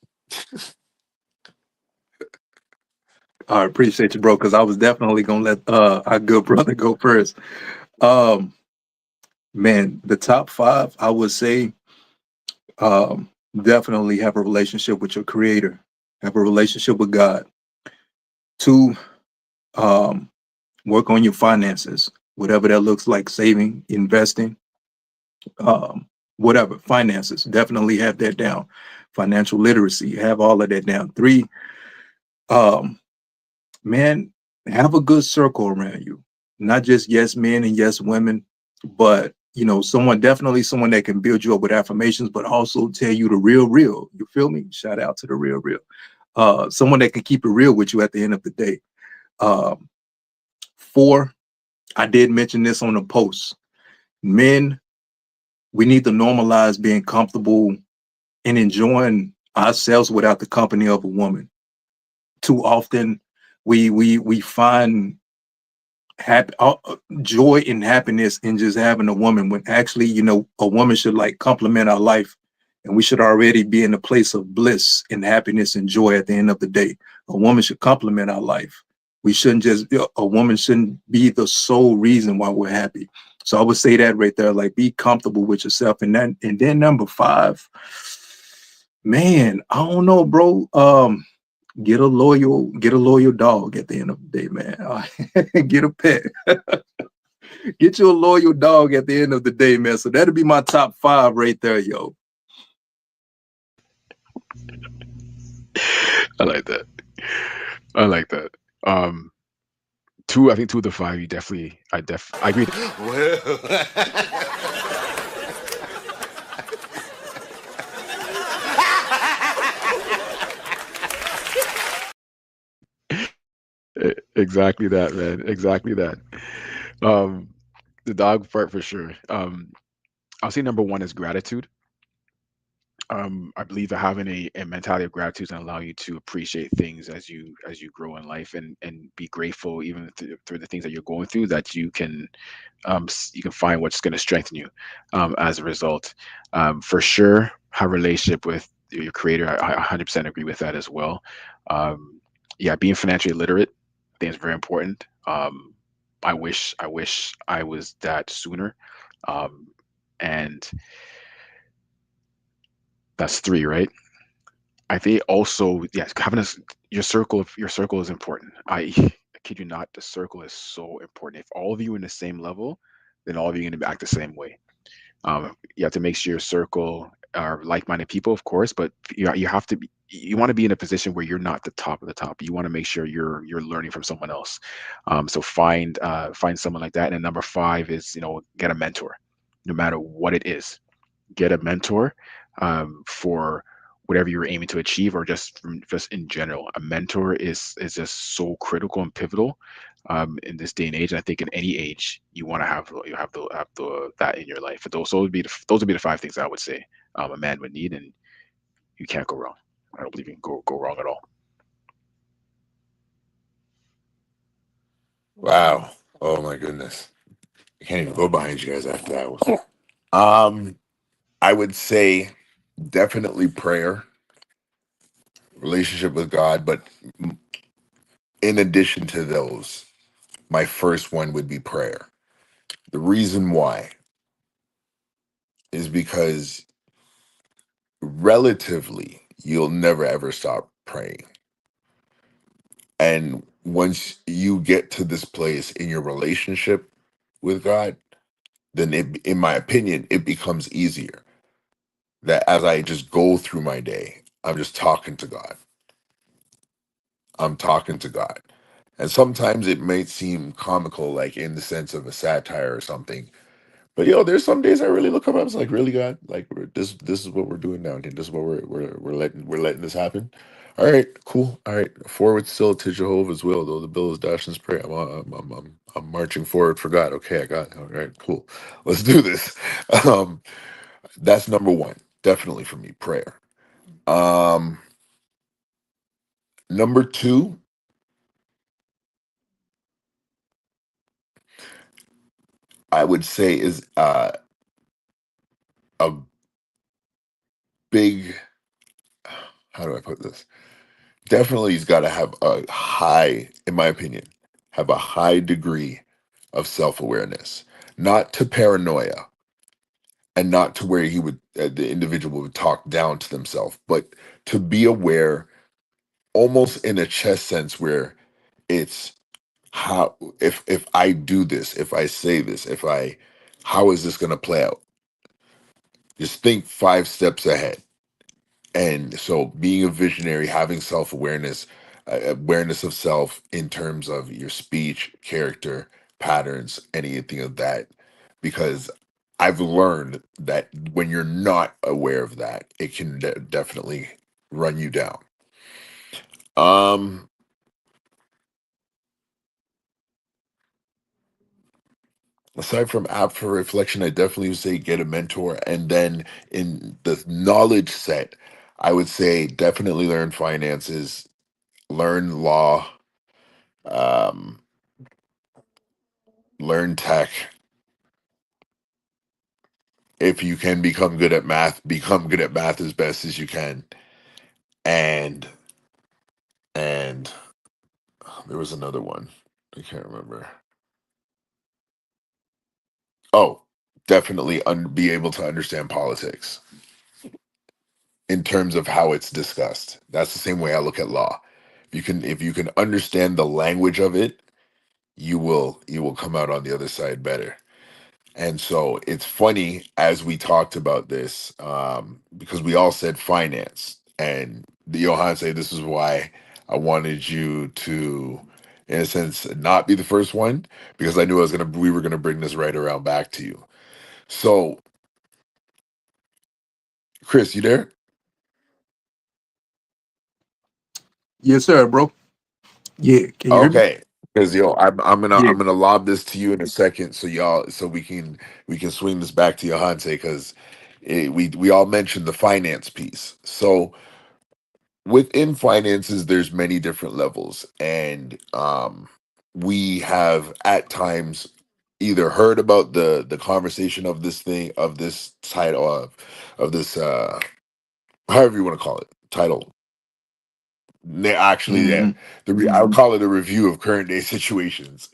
I appreciate you, bro, because I was definitely gonna let our good brother go first. Um, Man, the top 5, I would say, definitely have a relationship with your creator, have a relationship with God. 2, um, work on your finances, whatever that looks like, saving, investing, whatever, finances, definitely have that down. Financial literacy, have all of that down. 3, um, man, have a good circle around you, not just yes men and yes women, but someone that can build you up with affirmations, but also tell you the real. You feel me? Shout out to the real. Someone that can keep it real with you at the end of the day. 4, I did mention this on the post. Men, we need to normalize being comfortable and enjoying ourselves without the company of a woman. Too often, we find joy and happiness in just having a woman, when actually, a woman should like complement our life, and we should already be in a place of bliss and happiness and joy at the end of the day. A woman should complement our life. We shouldn't just, a woman shouldn't be the sole reason why we're happy. So I would say that right there, like, be comfortable with yourself. And then number 5, man, I don't know, bro. Get a loyal dog at the end of the day, man. Get a pet. Get you a loyal dog at the end of the day, man. So that'll be my top 5 right there, yo. I like that. I like that. 2, I think 2 of the 5, you definitely, I agree. Exactly that, man. Exactly that. Um, the dog part for sure. I'll say number 1 is gratitude. I believe that having a mentality of gratitude can allow you to appreciate things as you grow in life, and be grateful even through the things that you're going through, that you can find what's going to strengthen you as a result. For sure, have a relationship with your creator. I 100% agree with that as well. Yeah, being financially literate, I think is very important. I wish I was that sooner. And That's three, right? I think also, yes, having your circle is important. I kid you not, the circle is so important. If all of you are in the same level, then all of you are going to act the same way. You have to make sure your circle are like-minded people, of course, but you have to be, you want to be in a position where you're not the top of the top. You want to make sure you're learning from someone else. So find someone like that. And number five is, get a mentor, no matter what it is. Get a mentor for whatever you're aiming to achieve, or just in general. A mentor is just so critical and pivotal in this day and age. And I think in any age, you want to have that in your life. But those would be the five things I would say a man would need, and you can't go wrong. I don't believe you can go wrong at all. Wow. Oh my goodness. I can't even go behind you guys after that one. Um, I would say definitely prayer, relationship with God, but in addition to those, my first one would be prayer. The reason why is because relatively you'll never ever stop praying. And once you get to this place in your relationship with God, then in my opinion, it becomes easier that as I just go through my day, I'm just talking to God. I'm talking to God. And sometimes it may seem comical, like in the sense of a satire or something. But there's some days I really look up. I was like, really, God, like this is what we're doing now. This is what we're letting this happen. All right, cool. All right, forward still to Jehovah's will, though the bill is dashed and spray. I'm marching forward for God. Okay, I got it. All right, cool. Let's do this. Um, that's number one, definitely for me, prayer. Um, Number two, I would say is a big. How do I put this? Definitely, he's got to have a high, in my opinion, have a high degree of self awareness, not to paranoia, and not to where the individual would talk down to themselves, but to be aware, almost in a chess sense, where it's how if I do this, if I say this, how is this going to play out? Just think 5 steps ahead. And so being a visionary, having self-awareness, awareness of self in terms of your speech, character, patterns, anything of that, because I've learned that when you're not aware of that, it can definitely run you down. Um, Aside from app for reflection, I definitely would say get a mentor. And then in the knowledge set, I would say definitely learn finances, learn law, um, learn tech. If you can become good at math, become good at math as best as you can. And and there was another one. I can't remember. Oh, definitely be able to understand politics in terms of how it's discussed. That's the same way I look at law. If you can understand the language of it, you will come out on the other side better. And so it's funny as we talked about this, because we all said finance, and the Johan said this is why I wanted you to, in a sense, not be the first one, because I knew we were gonna bring this right around back to you. So, Chris, you there? Yes, sir, bro. Yeah, can you hear me? Okay, because I'm gonna Yeah. I'm gonna lob this to you in a second, so we can swing this back to Johanse, because we all mentioned the finance piece. So within finances, there's many different levels, and we have at times either heard about the conversation of this thing, of this title, of this however you want to call it, title, Actually, yeah, Hmm. I would call it a review of current day situations.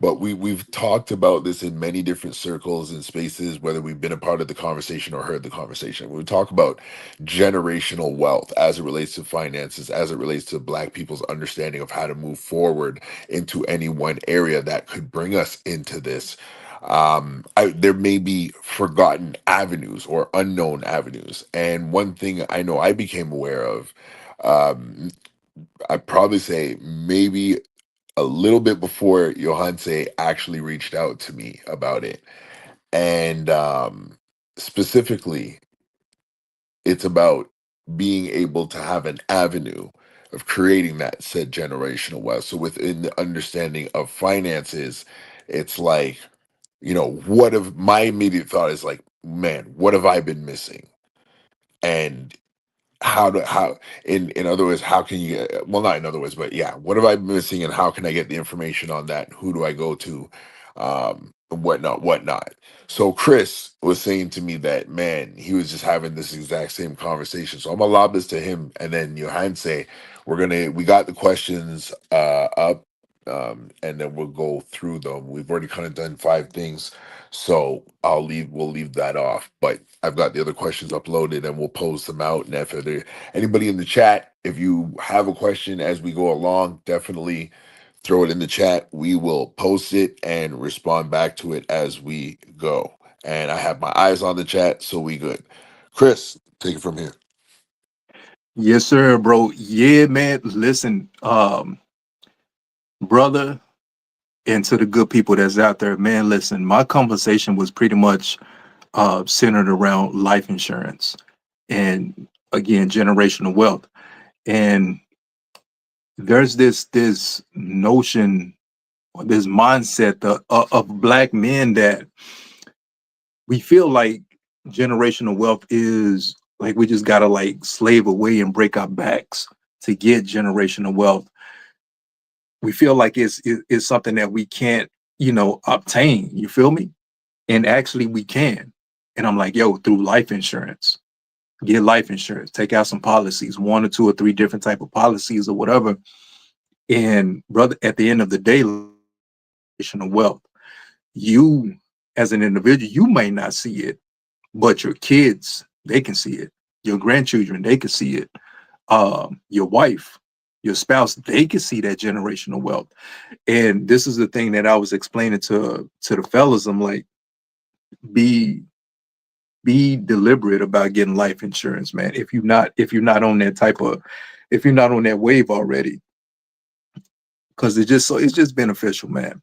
But we've talked about this in many different circles and spaces, whether we've been a part of the conversation or heard the conversation. When we talk about generational wealth as it relates to finances, as it relates to Black people's understanding of how to move forward into any one area that could bring us into this. There may be forgotten avenues or unknown avenues. And one thing I know I became aware of, um, I'd probably say maybe a little bit before Johanse actually reached out to me about it. And specifically, it's about being able to have an avenue of creating that said generational wealth. So within the understanding of finances, it's like, what if my immediate thought is like, man, what have I been missing? And how in other words, how can you get, well, not in other words, but yeah, what have I been missing and how can I get the information on that? Who do I go to? And whatnot. So Chris was saying to me that, man, he was just having this exact same conversation. So I'm gonna lob this to him, and then Johan say we got the questions up, and then we'll go through them. We've already kind of done 5 things, so we'll leave that off. But I've got the other questions uploaded, and we'll post them out. And if there anybody in the chat, if you have a question as we go along, definitely throw it in the chat. We will post it and respond back to it as we go. And I have my eyes on the chat, so we good. Chris, take it from here. Yes, sir, bro. Yeah, man. Listen, brother, and to the good people that's out there, man. Listen, my conversation was pretty much centered around life insurance and again generational wealth. And there's this notion or this mindset of Black men that we feel like generational wealth is like we just gotta like slave away and break our backs to get generational wealth. We feel like it's something that we can't, obtain. You feel me? And actually we can. And I'm like, yo, through life insurance, get life insurance, take out some policies, 1 or 2 or 3 different type of policies or whatever. And brother, at the end of the day, generational wealth, you as an individual, you may not see it, but your kids, they can see it. Your grandchildren, they can see it. Your wife, your spouse, they can see that generational wealth. And this is the thing that I was explaining to the fellas. I'm like, be deliberate about getting life insurance, man. If you're not on that type of, if you're not on that wave already, because it's just beneficial, man.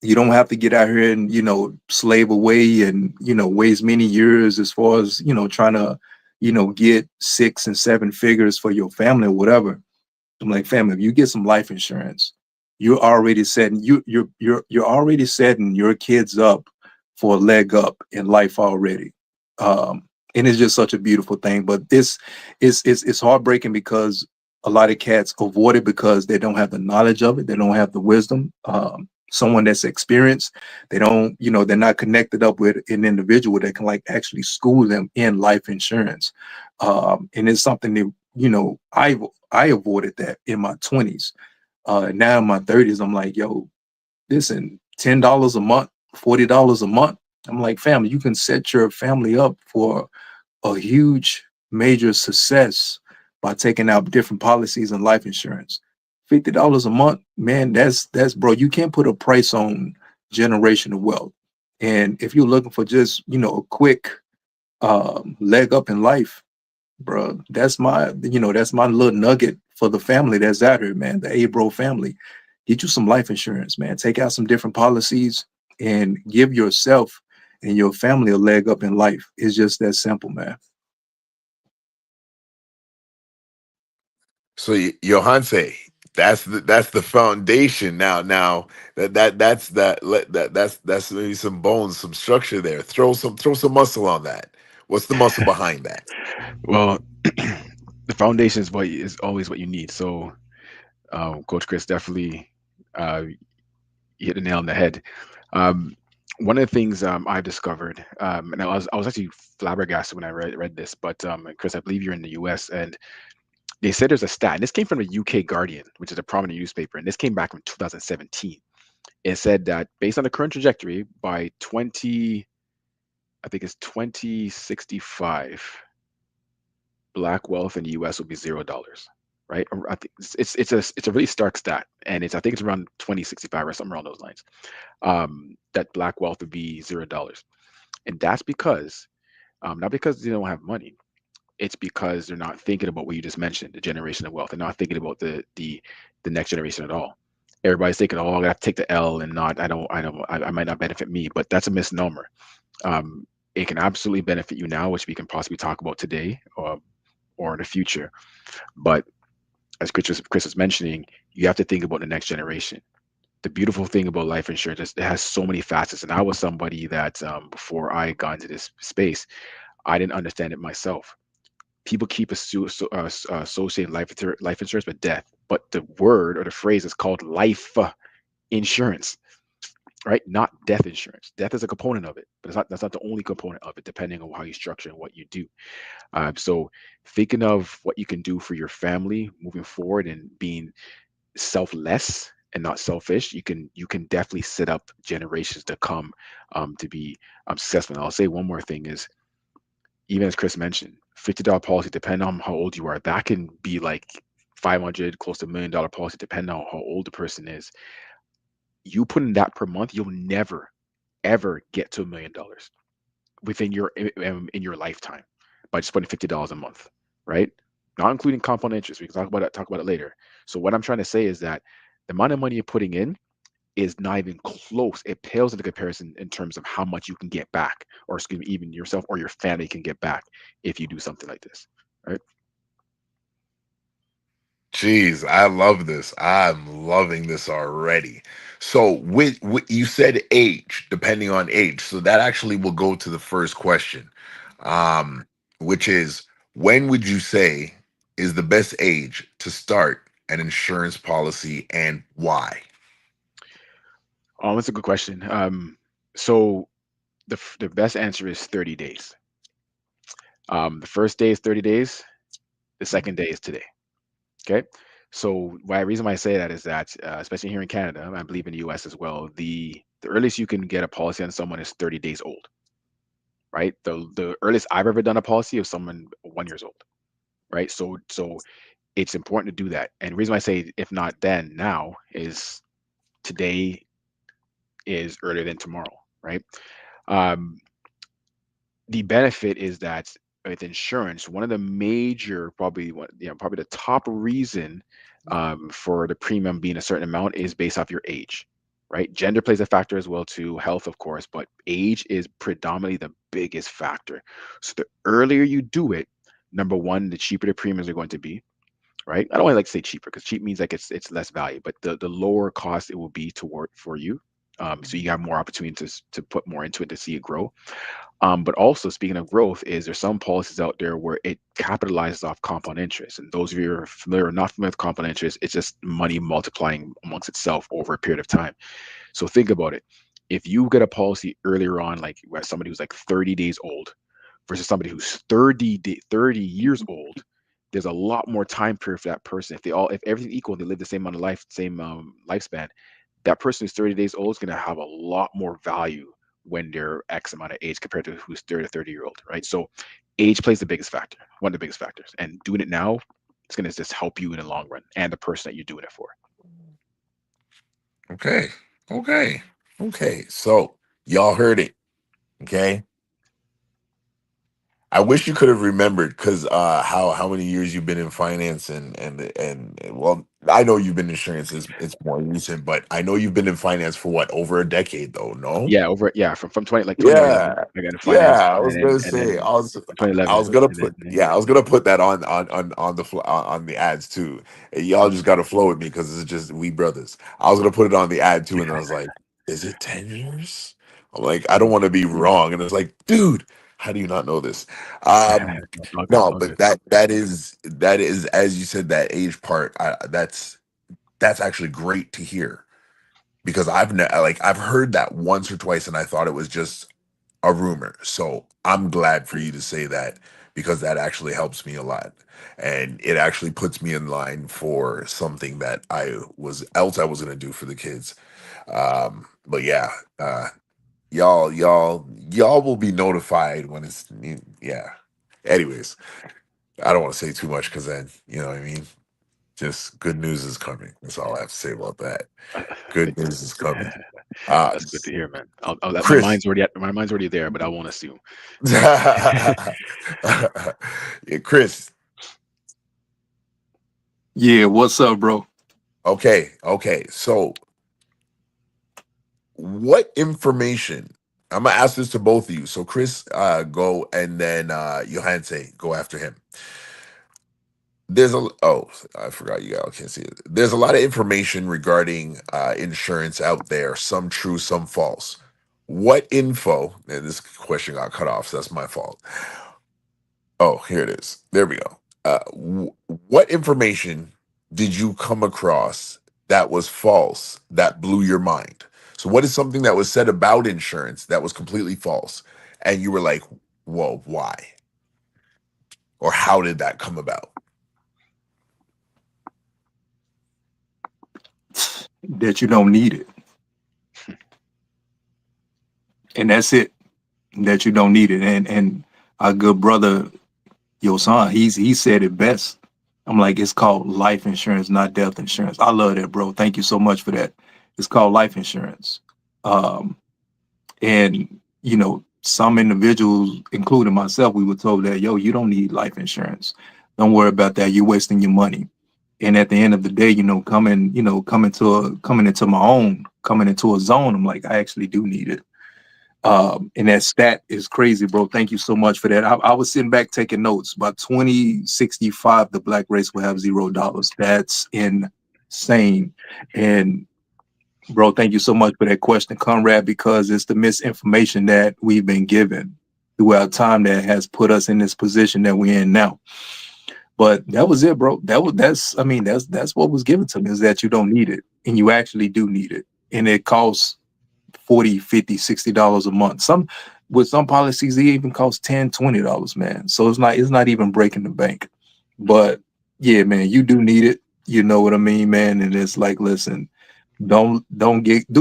You don't have to get out here and slave away and waste many years as far as trying to get 6 and 7 figures for your family or whatever. I'm like, family, if you get some life insurance, you're already setting you're already setting your kids up for a leg up in life already. And it's just such a beautiful thing. But this it's heartbreaking because a lot of cats avoid it because they don't have the knowledge of it, they don't have the wisdom. Someone that's experienced, they don't, they're not connected up with an individual that can like actually school them in life insurance. And it's something that I avoided that in my 20s. Now in my 30s, I'm like, yo, listen, $10 a month, $40 a month. I'm like, family, you can set your family up for a huge major success by taking out different policies and life insurance. $50 a month, man, that's bro, you can't put a price on generational wealth. And if you're looking for just, a quick leg up in life, bro, that's my little nugget for the family that's out here, man. The AyeBro family, get you some life insurance, man. Take out some different policies and give yourself and your family a leg up in life. It's just that simple, man. So Johanse, that's the foundation. Now that's maybe some bones, some structure there. Throw some muscle on that. What's the muscle behind that? Well, the foundation is always what you need. So, Coach Chris, definitely you hit the nail on the head. Um, one of the things I've discovered, and I was actually flabbergasted when I read this, but Chris, I believe you're in the U.S. and They said there's a stat, and this came from the UK Guardian, which is a prominent newspaper, and this came back from 2017. It said that based on the current trajectory, by 20, I think it's 2065, black wealth in the US will be $0, right? I think it's a really stark stat, and I think it's around 2065 or something around those lines. That black wealth would be $0, and that's because not because they don't have money. It's because they're not thinking about what you just mentioned, the generation of wealth. They're not thinking about the next generation at all. Everybody's thinking, oh, I got to take the L and not, I might not benefit me, but that's a misnomer. Um, it can absolutely benefit you now, which we can possibly talk about today or in the future. But as Chris was mentioning, you have to think about the next generation. The beautiful thing about life insurance is it has so many facets. And I was somebody that before I got into this space, I didn't understand it myself. People keep associating life insurance with death, but the word or the phrase is called life insurance, right? Not death insurance. Death is a component of it, but that's not the only component of it, depending on how you structure and what you do. So thinking of what you can do for your family moving forward and being selfless and not selfish, you can definitely set up generations to come to be successful. And I'll say one more thing is, even as Chris mentioned, $50 policy, depending on how old you are, that can be like 500, close to $1 million policy, depending on how old the person is. You put in that per month, you'll never ever get to $1 million within your in your lifetime by just putting $50 a month, right? Not including compound interest. We can talk about it later. So what I'm trying to say is that the amount of money you're putting in is not even close. It pales into comparison in terms of how much you can get back, or excuse me, even yourself or your family can get back if you do something like this, right? Jeez, I love this. I'm loving this already. So, with you said age, depending on age, so that actually will go to the first question, um, which is when would you say is the best age to start an insurance policy and why? That's a good question. So the best answer is 30 days. The first day is 30 days. The second day is today. Okay. So why reason why I say that is that, especially here in Canada, I believe in the US as well, the earliest you can get a policy on someone is 30 days old, right? The earliest I've ever done a policy is someone 1 years old, right? So it's important to do that. And the reason why I say if not then, now is today is earlier than tomorrow, right? Um, the benefit is that with insurance, one of the major, probably the top reason for the premium being a certain amount is based off your age, right? Gender plays a factor as well too, health of course, but age is predominantly the biggest factor. So the earlier you do it, number one, the cheaper the premiums are going to be, right? I don't really like to say cheaper because cheap means like it's less value, but the lower cost it will be toward for you. So you have more opportunity to put more into it to see it grow. But also, speaking of growth, is there's some policies out there where it capitalizes off compound interest. And those of you who are familiar or not familiar with compound interest, it's just money multiplying amongst itself over a period of time. So think about it. If you get a policy earlier on, like where somebody who's like 30 days old versus somebody who's 30 years old, there's a lot more time period for that person. If everything's equal and they live the same amount of life, same lifespan, that person who's 30 days old is going to have a lot more value when they're X amount of age compared to who's 30 year old, right? So age plays the biggest factor, one of the biggest factors. And doing it now, it's going to just help you in the long run and the person that you're doing it for. Okay, okay, okay. So y'all heard it. Okay, I wish you could have remembered because how many years you've been in finance and well, I know you've been in insurance it's more recent, but I know you've been in finance for what, over a decade though, no? Yeah, from 2011, Yeah, I got in finance, yeah. I was gonna and say then I 2011, was gonna and put then yeah I was gonna put that on the on the ads too. And y'all just gotta flow with me because it's just we brothers. I was gonna put it on the ad too, and I was like, is it 10 years? I'm like, I don't want to be wrong, and it's like, dude, how do you not know this? all good, No, all but good. that is as you said that age part. That's actually great to hear because I've heard that once or twice, and I thought it was just a rumor. So I'm glad for you to say that because that actually helps me a lot. And it actually puts me in line for something that I was going to do for the kids. But yeah, y'all will be notified when it's, yeah. Anyways, I don't want to say too much because then, you know what I mean? Just good news is coming. That's all I have to say about that. Good news is coming. Uh, That's good to hear, man. My Chris. mind's already there, but I won't assume. Yeah, Chris. Yeah, what's up, bro? Okay. So, what information? I'm gonna ask this to both of you. So, Chris, go, and then Johanse, go after him. I forgot you all can't see it. There's a lot of information regarding insurance out there. Some true, some false. What info? And this question got cut off, so that's my fault. Oh, here it is. There we go. What information did you come across that was false that blew your mind? So, what is something that was said about insurance that was completely false, and you were like, "Whoa, why?" Or how did that come about? That you don't need it. And that's it. That you don't need it. And our good brother, your son, he said it best. I'm like, it's called life insurance, not death insurance. I love that, bro. Thank you so much for that. It's called life insurance. And you know, some individuals, including myself, we were told that, yo, you don't need life insurance. Don't worry about that. You're wasting your money. And at the end of the day, coming into my own, coming into a zone, I'm like, I actually do need it. And that stat is crazy, bro. Thank you so much for that. I was sitting back taking notes. By 2065, the black race will have $0. That's insane. And bro, thank you so much for that question, Conrad, because it's the misinformation that we've been given throughout time that has put us in this position that we're in now. But that was it, bro. That's what was given to me, is that you don't need it, and you actually do need it. And it costs 40, 50, $60 a month. With some policies, they even cost $10, $20, man. So it's not even breaking the bank. But yeah, man, you do need it. You know what I mean, man? And it's like, listen, do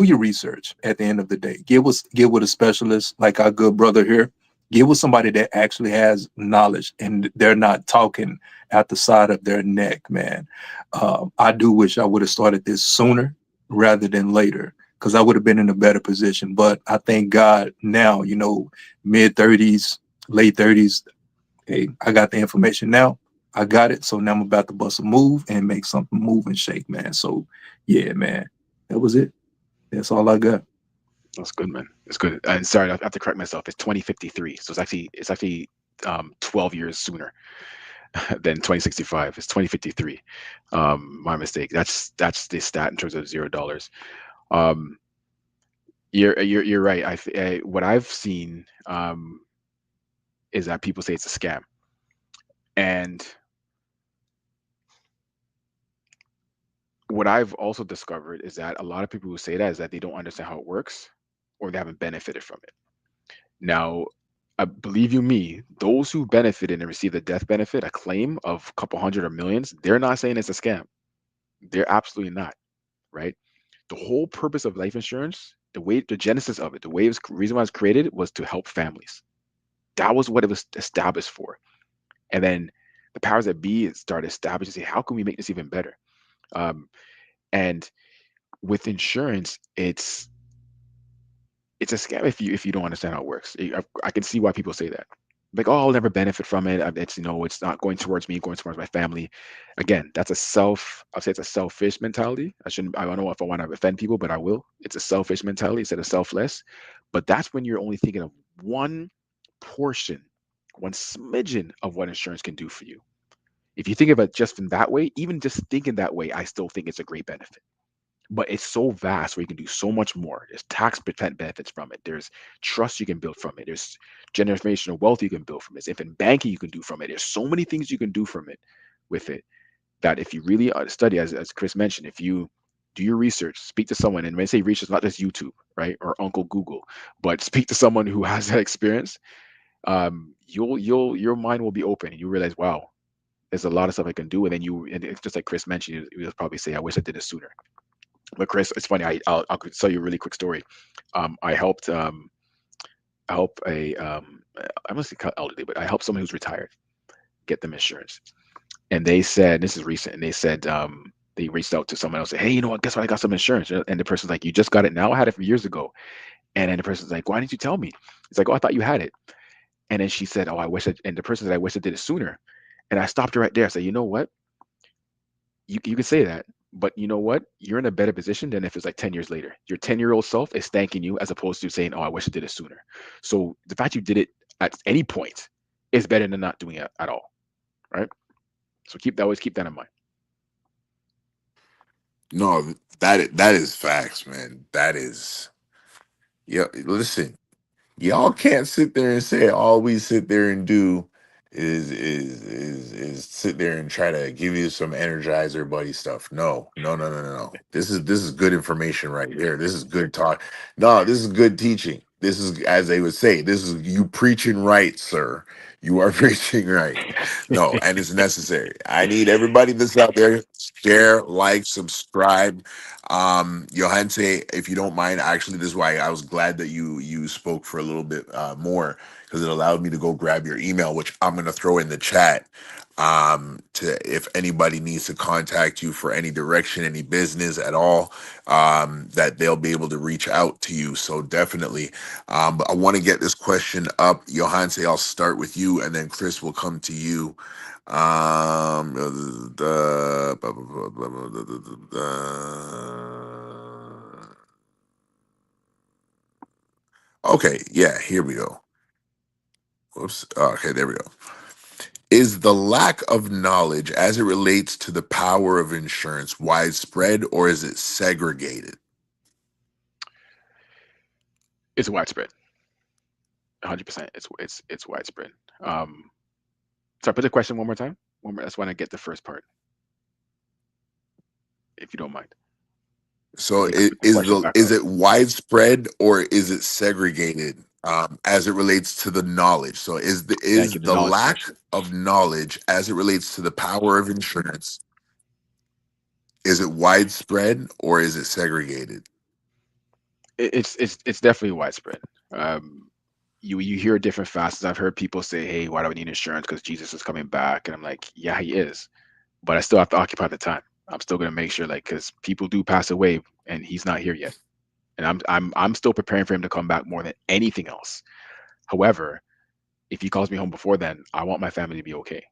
your research at the end of the day. Get with a specialist like our good brother here. Get with somebody that actually has knowledge and they're not talking at the side of their neck, man. I do wish I would have started this sooner rather than later, because I would have been in a better position. But I thank God now, mid 30s, late 30s. Hey, I got the information now. I got it. So now I'm about to bust a move and make something move and shake, man. So yeah, man, that was it. That's all I got. That's good, man. It's good. And sorry, I have to correct myself. It's 2053, so it's actually 12 years sooner than 2065. It's 2053. My mistake. That's the stat in terms of $0. Um, you're right. What I've seen is that people say it's a scam, and what I've also discovered is that a lot of people who say that is that they don't understand how it works, or they haven't benefited from it. Now, believe you me, those who benefited and received a death benefit, a claim of a couple hundred or millions, they're not saying it's a scam. They're absolutely not, right? The whole purpose of life insurance, the genesis of it, reason why it was created was to help families. That was what it was established for. And then the powers that be started establishing, say, how can we make this even better? And with insurance, it's a scam if you don't understand how it works. I can see why people say that. Like, oh, I'll never benefit from it. It's not going towards me, going towards my family. Again, I'll say it's a selfish mentality. I don't know if I want to offend people, but I will. It's a selfish mentality instead of selfless. But that's when you're only thinking of one portion, one smidgen of what insurance can do for you. If you think of it just in that way, even just thinking that way, I still think it's a great benefit. But it's so vast where you can do so much more. There's benefits from it. There's trust you can build from it. There's generational wealth you can build from it. There's infant banking you can do from it. There's so many things you can do from it with it, that if you really study, as Chris mentioned, if you do your research, speak to someone, and when I say research, not just YouTube, right, or Uncle Google, but speak to someone who has that experience. your mind will be open and you realize, wow, there's a lot of stuff I can do. And then and it's just like Chris mentioned, you'll probably say, I wish I did it sooner. But Chris, it's funny. I'll tell you a really quick story. I helped I must say elderly, but I helped someone who's retired get them insurance. And they said, this is recent, and they said they reached out to someone else, say, hey, you know what? Guess what? I got some insurance. And the person's like, you just got it now? I had it from years ago. And then the person's like, why didn't you tell me? It's like, oh, I thought you had it. And then she said, oh, and the person said, I wish I did it sooner. And I stopped her right there. I said, you know what? You can say that, but you know what? You're in a better position than if it's like 10 years later. Your 10-year-old self is thanking you as opposed to saying, oh, I wish I did it sooner. So the fact you did it at any point is better than not doing it at all. Right? So always keep that in mind. No, that is facts, man. That is, yeah. Listen, y'all can't sit there and say all we sit there and do is sit there and try to give you some energizer buddy stuff. No, no, no, no, no, no. This is good information right here. This is good talk. No, this is good teaching. This is, as they would say, this is you preaching right, sir. You are preaching right. No, and it's necessary. I need everybody that's out there, share, like, subscribe. Johanse, if you don't mind, actually, this is why I was glad that you spoke for a little bit more, because it allowed me to go grab your email, which I'm going to throw in the chat, to, if anybody needs to contact you for any direction, any business at all, that they'll be able to reach out to you. So definitely, but I want to get this question up. Johanse, I'll start with you, and then Chris will come to you. Okay, yeah, here we go. Whoops. Okay, there we go. Is the lack of knowledge as it relates to the power of insurance widespread, or is it segregated? It's widespread. 100%. It's widespread. Sorry, put the question one more time. That's when I get the first part, if you don't mind. So Take the is question back up. it widespread, or is it segregated, as it relates to the knowledge? So is Thank you. The the knowledge lack portion. of knowledge as it relates to the power of insurance, is it widespread or is it segregated? It's definitely widespread. You hear different facets. I've heard people say, hey, why do we need insurance? Because Jesus is coming back. And I'm like, yeah, he is. But I still have to occupy the time. I'm still gonna make sure, like, because people do pass away and he's not here yet. And I'm still preparing for him to come back more than anything else. However, if he calls me home before then, I want my family to be okay.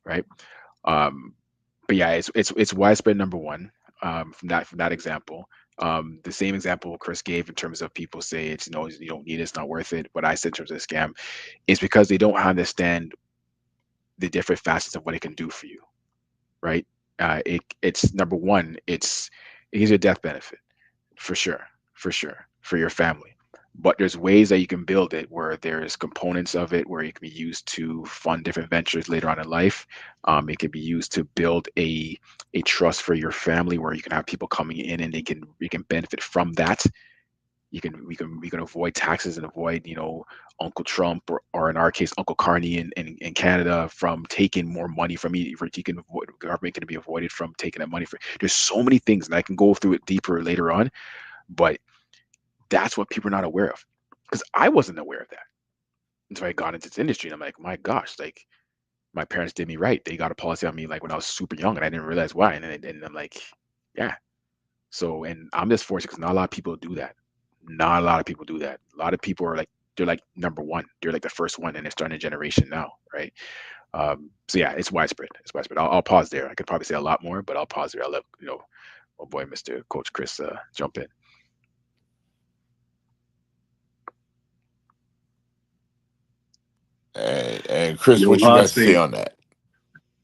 Right. Um, but yeah, it's widespread, number one, from that example. The same example Chris gave in terms of people say it's, you don't need it, it's not worth it. What I said in terms of the scam is because they don't understand the different facets of what it can do for you, right? It's number one, it gives you a death benefit for sure, for your family. But there's ways that you can build it where there's components of it where it can be used to fund different ventures later on in life. It can be used to build a trust for your family where you can have people coming in and you can benefit from that. We can avoid taxes and avoid, Uncle Trump, or in our case Uncle Carney in Canada, from taking more money from you. Government can be avoided from taking that money. There's so many things, and I can go through it deeper later on, but that's what people are not aware of, because I wasn't aware of that until I got into this industry. And I'm like, my gosh, like, my parents did me right. They got a policy on me like when I was super young, and I didn't realize why. And I'm like, yeah. So, and I'm just fortunate because not a lot of people do that. Not a lot of people do that. A lot of people are like, they're like number one. They're like the first one, and they're starting a generation now, right? So yeah, it's widespread. It's widespread. I'll pause there. I could probably say a lot more, but I'll pause there. I'll let my boy, Mr. Coach Chris, jump in. And Chris, what you got to say Johanse. on that?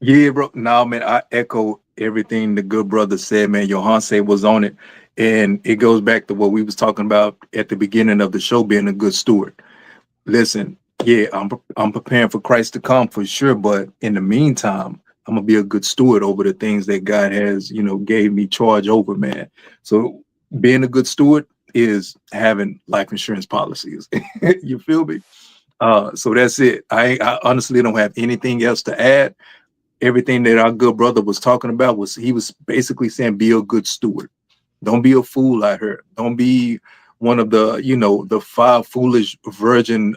Yeah, bro. No, man, I echo everything the good brother said, man. Johanse was on it. And it goes back to what we was talking about at the beginning of the show, being a good steward. Listen, yeah, I'm preparing for Christ to come for sure, but in the meantime, I'm gonna be a good steward over the things that God has, gave me charge over, man. So being a good steward is having life insurance policies. You feel me? So that's it. I honestly don't have anything else to add. Everything that our good brother was talking about was, he was basically saying, be a good steward. Don't be a fool out here. Don't be one of the, the five foolish virgin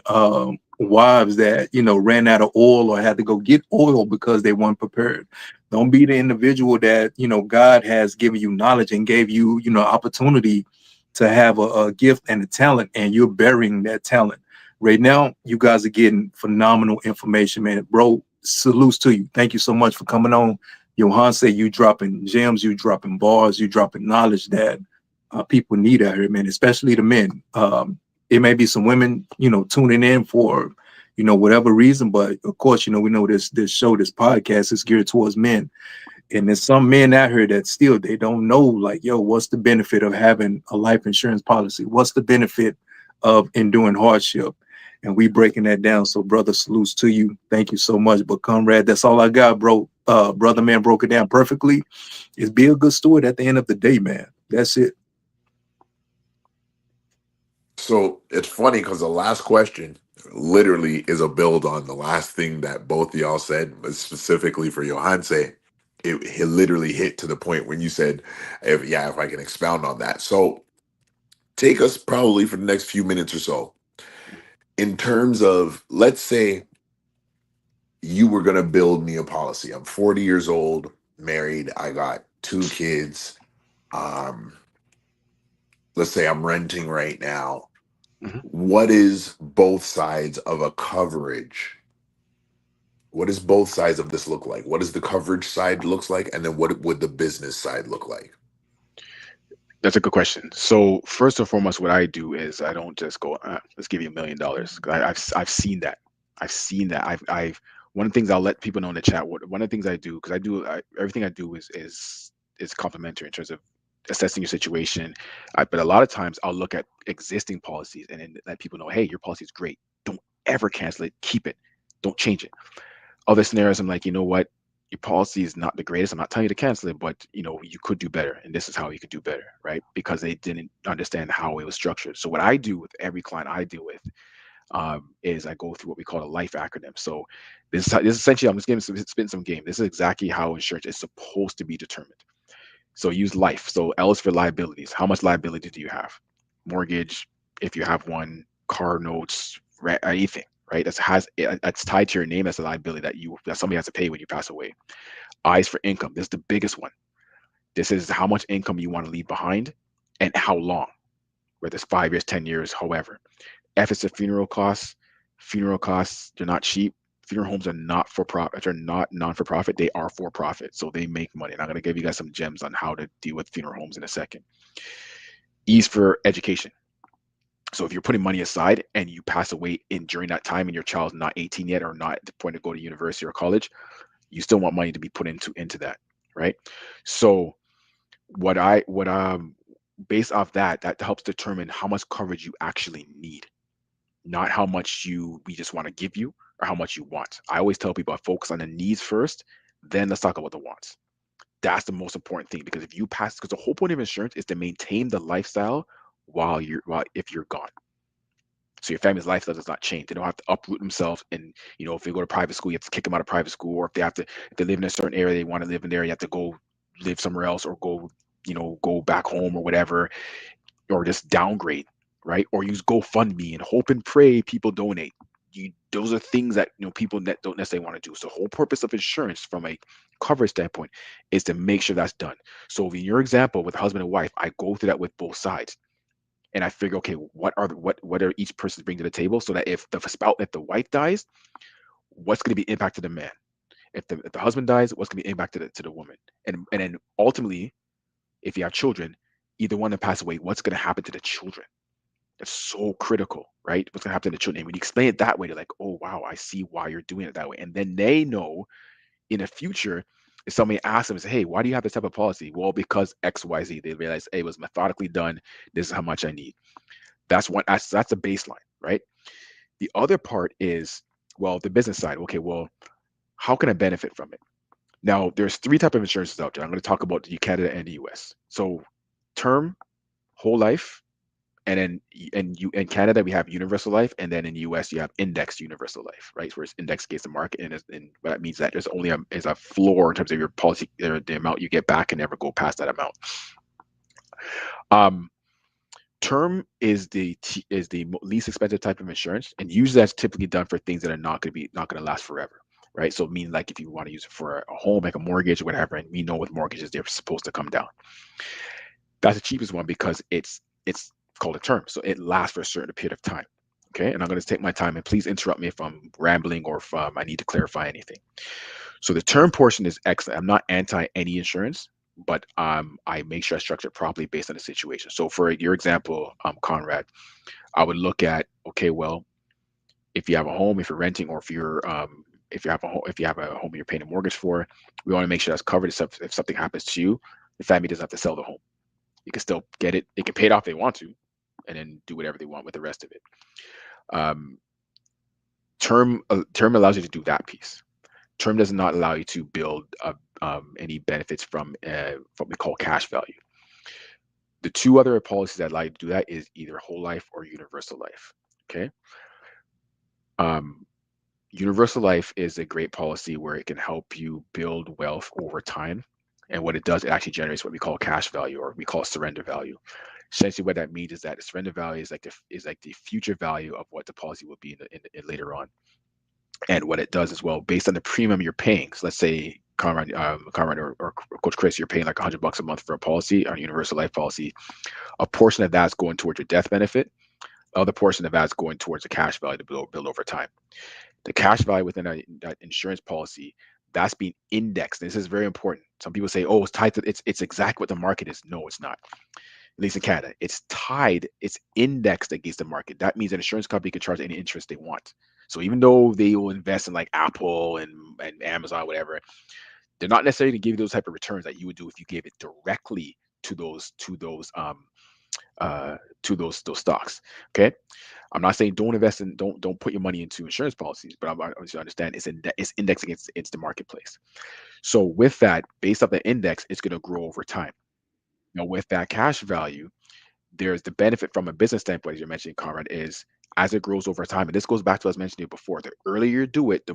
wives that, ran out of oil or had to go get oil because they weren't prepared. Don't be the individual that, God has given you knowledge and gave you, opportunity to have a gift and a talent, and you're burying that talent. Right now, you guys are getting phenomenal information, man. Bro, salutes to you. Thank you so much for coming on. Johan said you dropping gems, you dropping bars, you dropping knowledge that people need out here, man, especially the men. It may be some women, tuning in for, whatever reason, but of course, we know this show, this podcast is geared towards men. And there's some men out here that still, they don't know, like, yo, what's the benefit of having a life insurance policy? What's the benefit of enduring hardship? And we breaking that down. So, brother, salutes to you. Thank you so much. But Conrad, that's all I got, bro. Brother man broke it down perfectly. Is be a good steward at the end of the day, man. That's it. So it's funny because the last question literally is a build on the last thing that both of y'all said, but specifically for Johanse, it literally hit to the point when you said, if I can expound on that. So take us probably for the next few minutes or so in terms of, let's say you were going to build me a policy. I'm 40 years old, married, I got 2 kids. Let's say I'm renting right now. Mhm. What is both sides of a coverage? What does both sides of this look like? What does the coverage side looks like? And then what would the business side look like? That's a good question. So first and foremost, what I do is I don't just go, let's give you $1 million. I've seen that. I've seen that. I've one of the things I'll let people know in the chat. One of the things I do, because everything I do is complimentary in terms of assessing your situation. But a lot of times I'll look at existing policies and then let people know, hey, your policy is great. Don't ever cancel it. Keep it. Don't change it. Other scenarios, I'm like, you know what? Your policy is not the greatest. I'm not telling you to cancel it, but you could do better, and this is how you could do better, right? Because they didn't understand how it was structured. So what I do with every client I deal with is I go through what we call a life acronym. So this is essentially, I'm just giving spin some game. This is exactly how insurance is supposed to be determined. So use life. So L is for liabilities. How much liability do you have? Mortgage, if you have one, car notes, anything, right? That's tied to your name as a liability that somebody has to pay when you pass away. I is for income. This is the biggest one. This is how much income you want to leave behind and how long, whether it's 5 years, 10 years, however. F is the funeral costs. Funeral costs, they're not cheap. Funeral homes are not for profit. They're not non-for-profit. They are for profit. So they make money. And I'm going to give you guys some gems on how to deal with funeral homes in a second. E is for education. So if you're putting money aside and you pass away during that time and your child's not 18 yet or not at the point to go to university or college, you still want money to be put into that, right? So what based off that helps determine how much coverage you actually need, not how much we just want to give you or how much you want. I always tell people I focus on the needs first, then let's talk about the wants. That's the most important thing, because because the whole point of insurance is to maintain the lifestyle while if you're gone. So your family's lifestyle does not change. They don't have to uproot themselves. And if they go to private school, you have to kick them out of private school. Or if they live in a certain area, they want to live in there, you have to go live somewhere else or go back home or whatever, or just downgrade, right? Or use GoFundMe and hope and pray people donate. Those are things that people don't necessarily want to do. So the whole purpose of insurance from a coverage standpoint is to make sure that's done. So in your example with husband and wife, I go through that with both sides. And I figure, okay, what are each person bring to the table, so that if the wife dies, what's going to be impact to the man? If the husband dies, what's going to be impact to the woman? And then ultimately, if you have children, either one to pass away, what's going to happen to the children? That's so critical, right? What's going to happen to the children? And when you explain it that way, they're like, oh wow, I see why you're doing it that way. And then they know in the future, if somebody asks them, say, hey, why do you have this type of policy? Well, because XYZ. They realize, hey, it was methodically done. This is how much I need. That's a baseline, right? The other part is, well, the business side. Okay, well, how can I benefit from it? Now, there's 3 types of insurances out there. I'm going to talk about the Canada and the US. So term, whole life, And then in Canada we have universal life, and then in the US you have indexed universal life, right? Where it's indexed against the market, and what that means that there's only is a floor in terms of your policy, the amount you get back, and never go past that amount. Term is the least expensive type of insurance, and usually that's typically done for things that are not going to last forever, right? So, mean like if you want to use it for a home, like a mortgage or whatever, and we know with mortgages they're supposed to come down. That's the cheapest one because it's called a term, so it lasts for a certain period of time. Okay, and I'm going to take my time, and please interrupt me if I'm rambling or if I need to clarify anything. So the term portion is excellent. I'm not anti any insurance, but I make sure I structure it properly based on the situation. So for your example, Conrad, I would look at, okay, well, if you have a home, if you're renting, or if you have a home, you're paying a mortgage for, we want to make sure that's covered. If something happens to you, the family doesn't have to sell the home. You can still get it. They can pay it off if they want to, and then do whatever they want with the rest of it. Um, term allows you to do that piece. Term does not allow you to build any benefits from what we call cash value. The two other policies that allow you to do that is either whole life or universal life. Okay. Universal life is a great policy where it can help you build wealth over time. And what it does, it actually generates what we call cash value, or we call surrender value. Essentially, what that means is that the surrender value is like the future value of what the policy will be in later on. And what it does as well, based on the premium you're paying. So let's say Conrad or Coach Chris, you're paying like $100 a month for a policy, or a universal life policy. A portion of that's going towards your death benefit. Other portion of that's going towards the cash value to build over time. The cash value within that insurance policy, that's being indexed. This is very important. Some people say, "Oh, it's tied to it's exactly what the market is." No, it's not. At least in Canada, it's indexed against the market. That means an insurance company can charge any interest they want. So even though they will invest in like Apple and Amazon, whatever, they're not necessarily going to give you those type of returns that you would do if you gave it directly to those stocks. Okay, I'm not saying don't invest in don't put your money into insurance policies, but I want you to understand it's indexed against the marketplace. So with that, based off the index, it's going to grow over time. Now with that cash value, there's the benefit from a business standpoint, as you're mentioning, Conrad, is as it grows over time, and this goes back to what I was mentioning before. The earlier you do it, the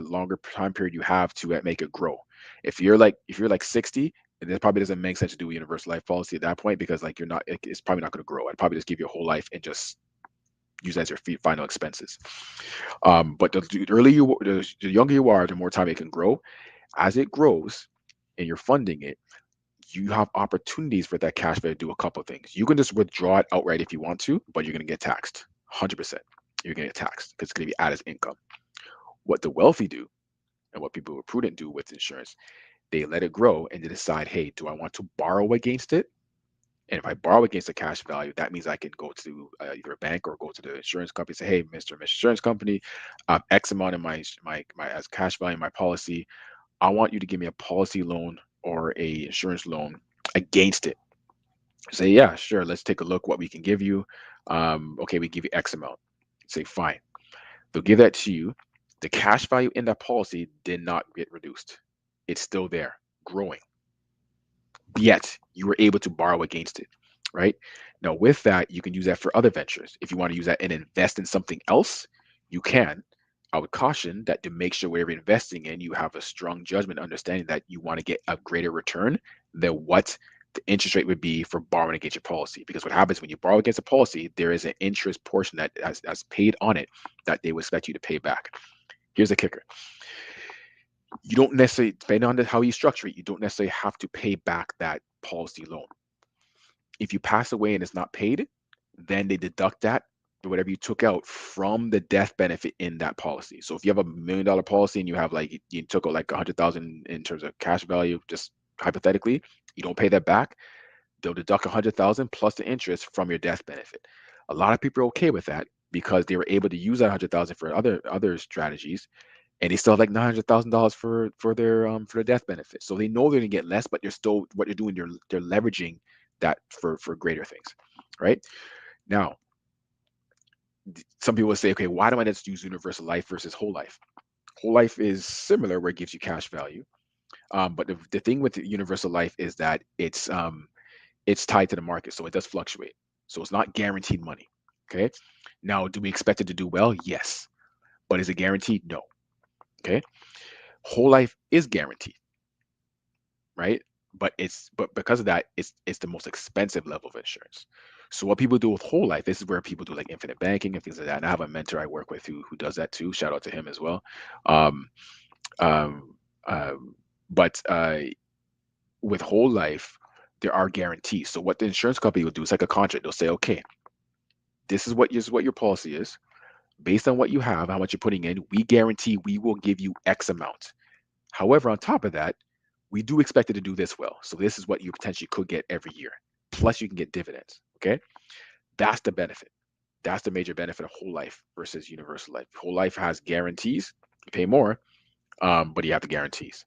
longer time period you have to make it grow. If you're like 60, it probably doesn't make sense to do a universal life policy at that point, because like it's probably not going to grow. I'd probably just give you a whole life and just use that as your final expenses. But the younger you are, the more time it can grow. As it grows, and you're funding it, you have opportunities for that cash value to do a couple of things. You can just withdraw it outright if you want to, but you're going to get taxed 100%. You're going to get taxed because it's going to be added as income. What the wealthy do, and what people who are prudent do with insurance, they let it grow and they decide, hey, do I want to borrow against it? And if I borrow against the cash value, that means I can go to either a bank or go to the insurance company and say, hey, Mr. Insurance Company, X amount in my as cash value in my policy. I want you to give me a policy loan or a insurance loan against it. Say, yeah, sure. Let's take a look what we can give you. Okay, we give you X amount. Say, fine. They'll give that to you. The cash value in that policy did not get reduced. It's still there, growing. Yet you were able to borrow against it, right? Now, with that, you can use that for other ventures. If you want to use that and invest in something else, you can. I would caution that to make sure whatever you're investing in, you have a strong judgment, understanding that you want to get a greater return than what the interest rate would be for borrowing against your policy. Because what happens when you borrow against a policy, there is an interest portion that's paid on it that they would expect you to pay back. Here's the kicker. You don't necessarily, depending on how you structure it, you don't necessarily have to pay back that policy loan. If you pass away and it's not paid, then they deduct that, whatever you took out, from the death benefit in that policy. So if you have $1 million policy and you have you took out like 100,000 in terms of cash value, just hypothetically, you don't pay that back, they'll deduct 100,000 plus the interest from your death benefit. A lot of people are okay with that because they were able to use that 100,000 for other strategies, and they still have like $900,000 for their death benefit. So they know they're gonna get less, but they're still, what they're doing, they're leveraging that for greater things, right? Now, some people will say, okay, why do I just use universal life versus whole life? Whole life is similar, where it gives you cash value, but the thing with the universal life is that it's tied to the market, so it does fluctuate. So it's not guaranteed money. Okay. Now, do we expect it to do well? Yes. But is it guaranteed? No. Okay. Whole life is guaranteed, right? But because of that, it's the most expensive level of insurance. So what people do with whole life, this is where people do like infinite banking and things like that. And I have a mentor I work with who does that too. Shout out to him as well. Um, um, but with whole life, there are guarantees. So what the insurance company will do is like a contract. They'll say, okay, this is what your policy is. Based on what you have, how much you're putting in, we guarantee we will give you X amount. However, on top of that, we do expect it to do this well. So this is what you potentially could get every year. Plus you can get dividends. Okay. That's the benefit. That's the major benefit of whole life versus universal life. Whole life has guarantees. You pay more, but you have the guarantees.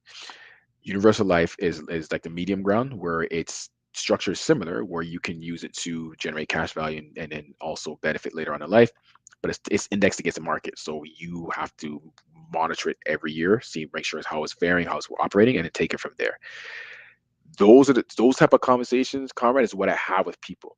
Universal life is like the medium ground where its structure is similar, where you can use it to generate cash value and then also benefit later on in life, but it's indexed against the market, so you have to monitor it every year, see, make sure how it's faring, how it's operating, and then take it from there. Those type of conversations, Conrad, is what I have with people.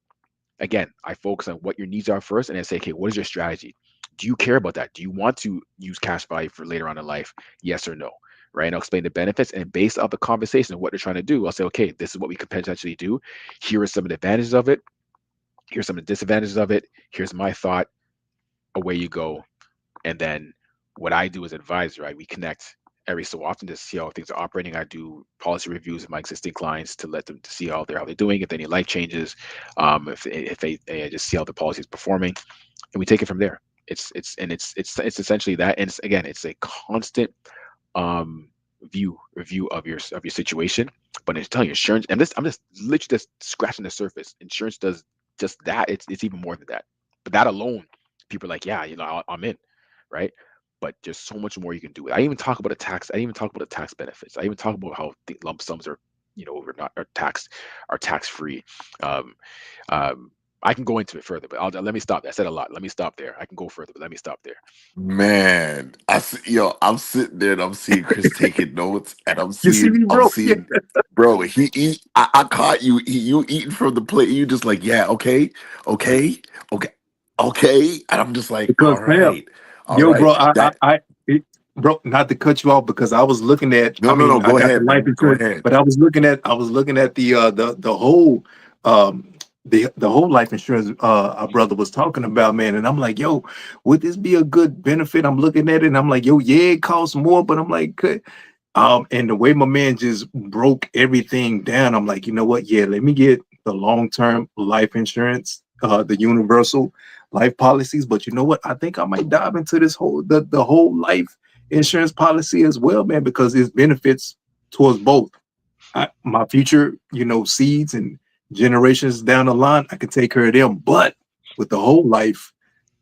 Again, I focus on what your needs are first, and then say, okay, what is your strategy? Do you care about that? Do you want to use cash value for later on in life? Yes or no? Right? And I'll explain the benefits, and based off the conversation of what they're trying to do, I'll say, okay, this is what we could potentially do. Here are some of the advantages of it. Here's some of the disadvantages of it. Here's my thought. Away you go. And then what I do as advisor, right? We connect every so often to see how things are operating. I do policy reviews of my existing clients to let them to see how they're doing, if any life changes, if they just see how the policy is performing, and we take it from there. It's essentially that, and again, it's a constant review of your situation. But it's telling you, insurance, and this I'm just literally just scratching the surface. Insurance does just that. It's even more than that. But that alone, people are like, yeah, I'm in, right? But there's so much more you can do. I even talk about the tax. I even talk about the tax benefits. I even talk about how the lump sums are, are not are tax free. Um, I can go into it further, but let me stop. I said a lot. Let me stop there. I can go further, but let me stop there. Man, I'm sitting there and I'm seeing Chris taking notes, and I'm You see seeing, me, I'm bro? Yeah. seeing, bro. I caught you. You eating from the plate. You just like, yeah, okay, okay, okay, okay, and I'm just like, Because Pam, all yo, bro, right. That bro, not to cut you off because I was looking at, no, no, no. I Go got the ahead, life man. Go insurance, ahead. but I was looking at the whole, um, the whole life insurance our brother was talking about, man, and I'm like, yo, would this be a good benefit? I'm looking at it, and I'm like, yo, yeah, it costs more, but I'm like, and the way my man just broke everything down, I'm like, you know what? Yeah, let me get the long-term life insurance, the universal life policies. But you know what? I think I might dive into this the whole life insurance policy as well, man, because it benefits towards both. My future, seeds and generations down the line, I can take care of them. But with the whole life,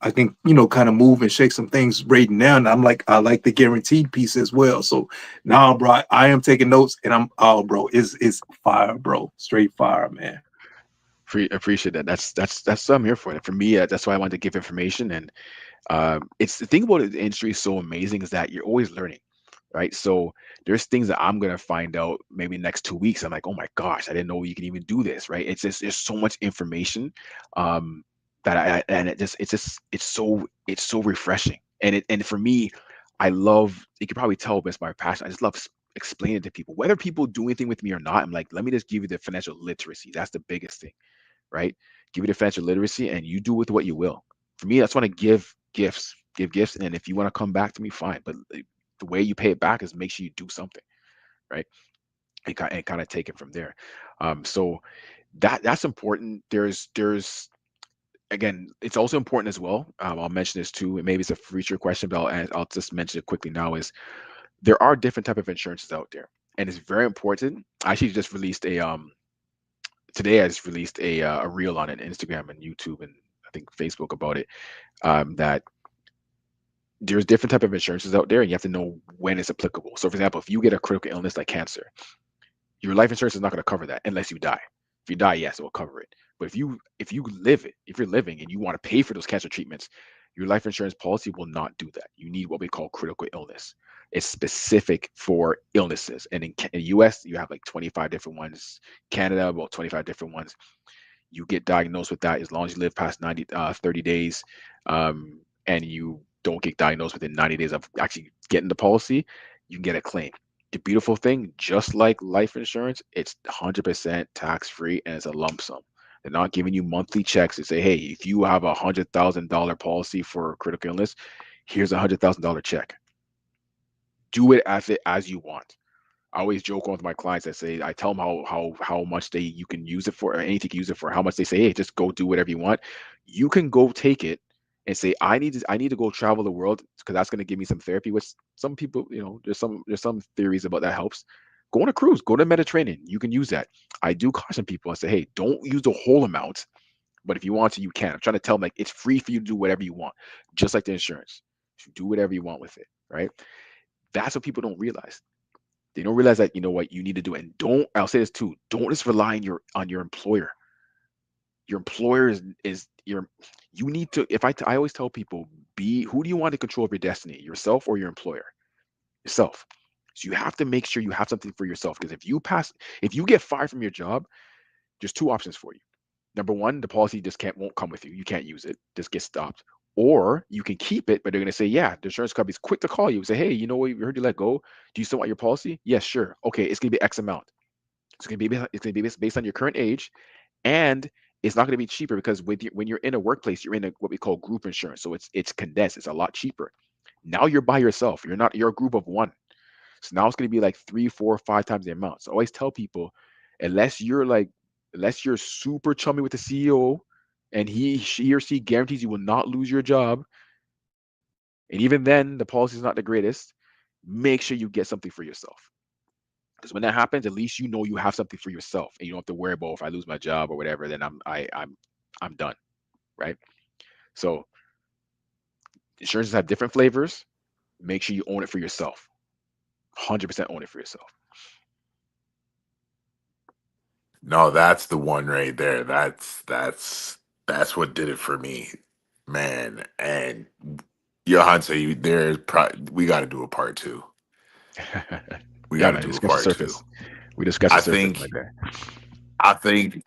I can, kind of move and shake some things right now. And I like the guaranteed piece as well. So now, bro, I am taking notes, and bro, it's fire, bro, straight fire, man. Appreciate that. That's what I'm here for. And for me, that's why I wanted to give information. And it's the thing about the industry is so amazing is that you're always learning, right? So there's things that I'm gonna find out maybe next 2 weeks. I'm like, oh my gosh, I didn't know you can even do this, right? It's just there's so much information um, that and it's so refreshing. And for me, I love. You can probably tell it's my passion. I just love explaining to people, whether people do anything with me or not. I'm like, let me just give you the financial literacy. That's the biggest thing, right? Give you the financial literacy, and you do with what you will. For me, that's when I give gifts, and then if you want to come back to me, fine. But the way you pay it back is make sure you do something, right? And kind of take it from there. So that's important. There's again, it's also important as well. I'll mention this too, and maybe it's a future question, but I'll just mention it quickly now. Is there are different type of insurances out there, and it's very important. I actually just released a today. I just released a reel on it, Instagram and YouTube, and I think Facebook about it. That there's different type of insurances out there, and you have to know when it's applicable. So, for example, if you get a critical illness like cancer, your life insurance is not going to cover that unless you die. If you die, yes, it will cover it. But if you're living and you want to pay for those cancer treatments, your life insurance policy will not do that. You need what we call critical illness. It's specific for illnesses. And in the US, you have like 25 different ones. Canada, about 25 different ones. You get diagnosed with that as long as you live past 30 days, and you don't get diagnosed within 90 days of actually getting the policy, you can get a claim. The beautiful thing, just like life insurance, it's 100% tax free and it's a lump sum. They're not giving you monthly checks to say, hey, if you have $100,000 policy for critical illness, here's $100,000 check. Do it as you want. I always joke with my clients. I tell them how much you can use it for, or anything you can use it for. How much they say, hey, just go do whatever you want. You can go take it and say, I need to go travel the world because that's going to give me some therapy. Which some people, there's some theories about that helps. Go on a cruise, go to the Mediterranean. You can use that. I do caution people. I say, hey, don't use the whole amount, but if you want to, you can. I'm trying to tell them like it's free for you to do whatever you want, just like the insurance. You do whatever you want with it, right? That's what people don't realize. They don't realize that what you need to do, and don't. I'll say this too. Don't just rely on your employer. Your employer is your. You need to. I always tell people, be who do you want to control of your destiny, yourself or your employer? Yourself. So you have to make sure you have something for yourself because if you get fired from your job, there's two options for you. Number one, the policy just won't come with you. You can't use it. Just get stopped. Or you can keep it, but they're gonna say, yeah, the insurance company's quick to call you and say, hey, you know what? We heard you let go. Do you still want your policy? Yes, sure. Okay, it's gonna be X amount. It's gonna be based on your current age, and it's not gonna be cheaper because when you're in a workplace, you're in what we call group insurance. So it's condensed. It's a lot cheaper. Now you're by yourself. You're a group of one. So now it's going to be like three, four, 5 times the amount. So I always tell people, unless you're like, unless you're super chummy with the CEO, and she or she guarantees you will not lose your job, and even then the policy is not the greatest. Make sure you get something for yourself. Because when that happens, at least you know you have something for yourself, and you don't have to worry about if I lose my job or whatever, then I'm done, right? So insurances have different flavors. Make sure you own it for yourself. 100% own it for yourself. No, that's the one right there. That's what did it for me, man. And Johan, say we got to do a part two. We Yeah, got to man, do just a scratch the part two. surface. We just scratched I the surface, my think guy. I think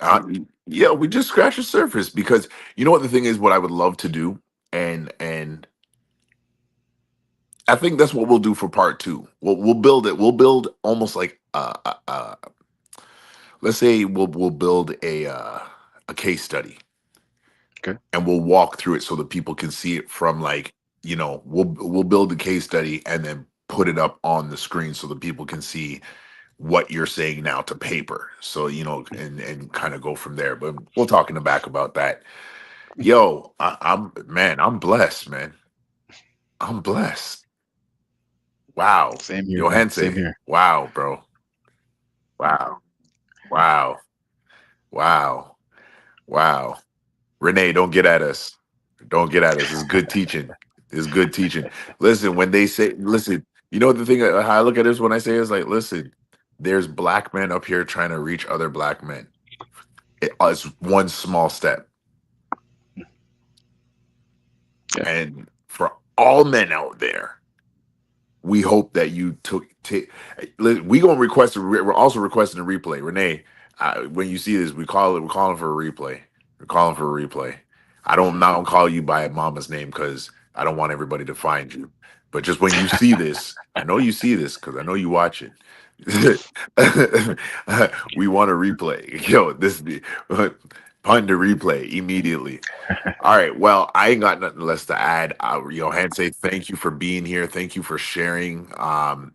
uh, yeah, we just scratched the surface because you know what the thing is. What I would love to do, and I think that's what we'll do for part two. We'll build it. We'll build almost like let's say we'll build a case study Okay. and we'll walk through it so that people can see it from like we'll build the case study and then put it up on the screen so that people can see what you're saying now to paper. So and kind of go from there. But we'll talk in the back about that. Yo, I'm blessed, man. I'm blessed. Wow. Same here, man. Same Johanse. here. Wow, bro. Wow. Wow. Wow. Wow. Renee, don't get at us. Don't get at us. It's good teaching. It's good teaching. Listen, when they say, listen, you know the thing how I look at this when I say is like, listen, there's black men up here trying to reach other black men. It's one small step. Yeah. And for all men out there, we hope that you take. We gonna request. We're also requesting a replay. Renee, when you see this, we're calling for a replay. We're calling for a replay. I don't not call you by Mama's name because I don't want everybody to find you. But just when you see this, I know you see this because I know you watch it. We want a replay. Yo, pun to replay immediately. All right. Well, I ain't got nothing less to add. Say thank you for being here. Thank you for sharing.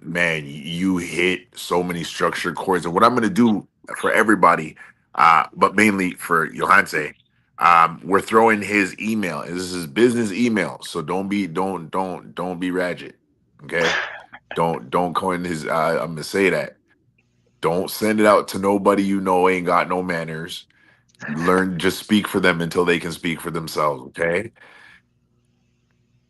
Man, you hit so many structured chords. And what I'm going to do for everybody, but mainly for Johanse, we're throwing his email. This is his business email, so don't be ratchet. Okay, don't go in his. I'm gonna say that. Don't send it out to nobody you know ain't got no manners. Learn, just speak for them until they can speak for themselves. Okay.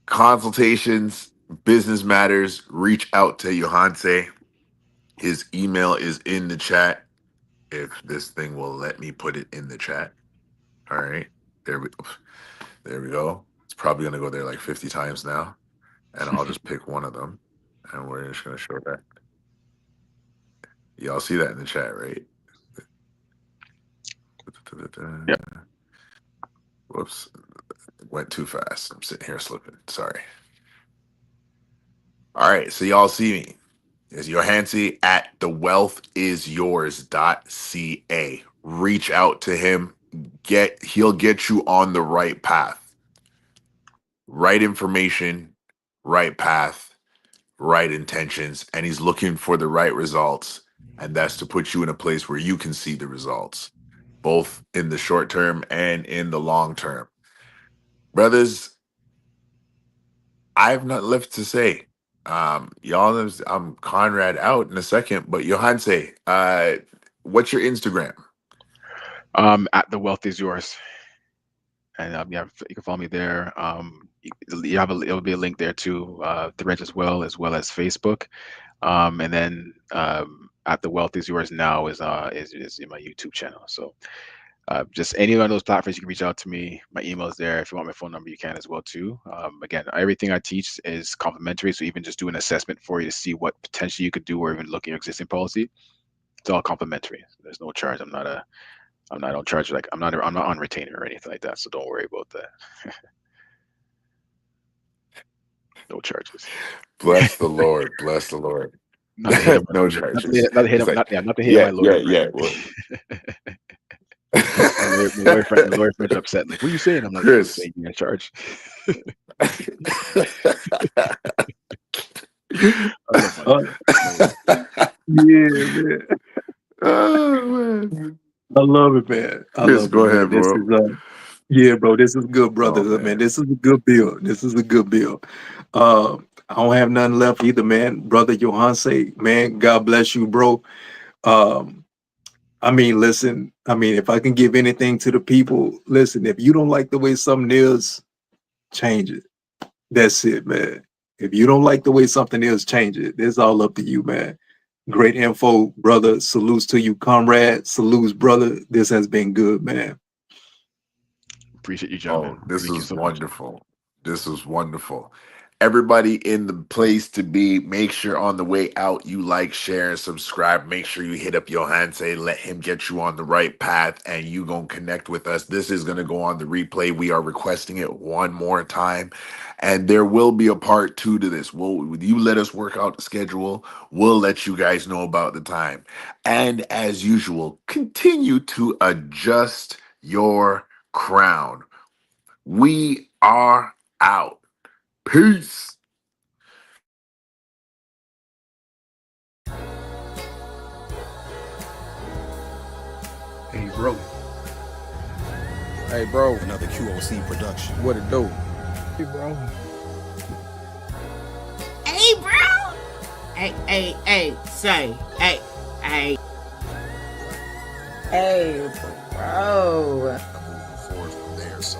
Consultations, business matters. Reach out to Johanse. His email is in the chat. If this thing will let me put it in the chat. All right. There we there we go. It's probably gonna go there like 50 times now. And I'll just pick one of them. And we're just gonna show that. Y'all see that in the chat, right? Yeah. Whoops. Went too fast. I'm sitting here slipping. Sorry. All right. So y'all see me. Is Johansi at thewealthisyours.ca. Reach out to him. He'll get you on the right path. Right information, right path, right intentions, and he's looking for the right results. And that's to put you in a place where you can see the results, both in the short term and in the long term. Brothers, I have nothing left to say. Y'all, I'm Conrad out in a second, but Johanse, what's your Instagram? At the wealth is yours. And yeah, you can follow me there. You have it'll be a link there to Threads as well as Facebook. And then at the wealth is yours now is in my YouTube channel. So just any one of those platforms, you can reach out to me. My email is there. If you want my phone number, you can as well too. Again, everything I teach is complimentary. So even just do an assessment for you to see what potentially you could do, or even look at your existing policy. It's all complimentary. There's no charge. I'm not on charge. Like I'm not on retainer or anything like that. So don't worry about that. No charges. Bless the Lord. Bless the Lord. Not to hit him. No charges. Not to hit It's him. like, Not to hit my lawyer. yeah. Well, My lawyer friends are upset. Like, what are you saying? I'm like, Chris. saying you're in charge. Yeah, man. Oh, man. I love it, man. I Chris, love go it, man. ahead, This bro. is yeah, bro. This is good brotherhood, man. man. This is a good build. This is a good build. I don't have nothing left either, man. Brother Johanse, man, God bless you, bro. I mean, listen, if I can give anything to the people, listen, if you don't like the way something is, change it. That's it, man. If you don't like the way something is, change it. It's all up to you, man. Great info, brother. Salutes to you, comrade. Salutes, brother. This has been good, man. Appreciate you, gentlemen. This Thank you is so much. wonderful. This was wonderful. Everybody in the place to be, make sure on the way out you like, share, and subscribe. Make sure you hit up Johanse, let him get you on the right path, and you gonna connect with us. This is gonna go on the replay. We are requesting it one more time, and there will be a part 2 to this. You let us work out the schedule. We'll let you guys know about the time. And as usual, continue to adjust your crown. We are out. Peace. Hey, bro. Hey, bro. Another QOC production. What it do? Hey, bro. Hey, bro. Hey, say, hey. Hey, bro. Forward from there, so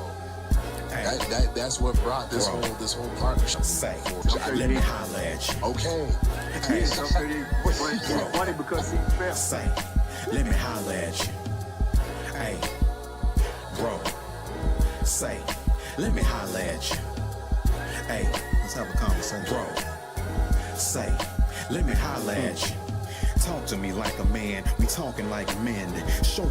that's what brought this whole partnership. Say, let me holler at you. Okay. Hey, Funny because he fell. say, let me holler at you. Hey, bro. Say, let me holler at you. Hey, let's have a conversation. Bro. Say, let me holler at you. Talk to me like a man. We talking like men. Show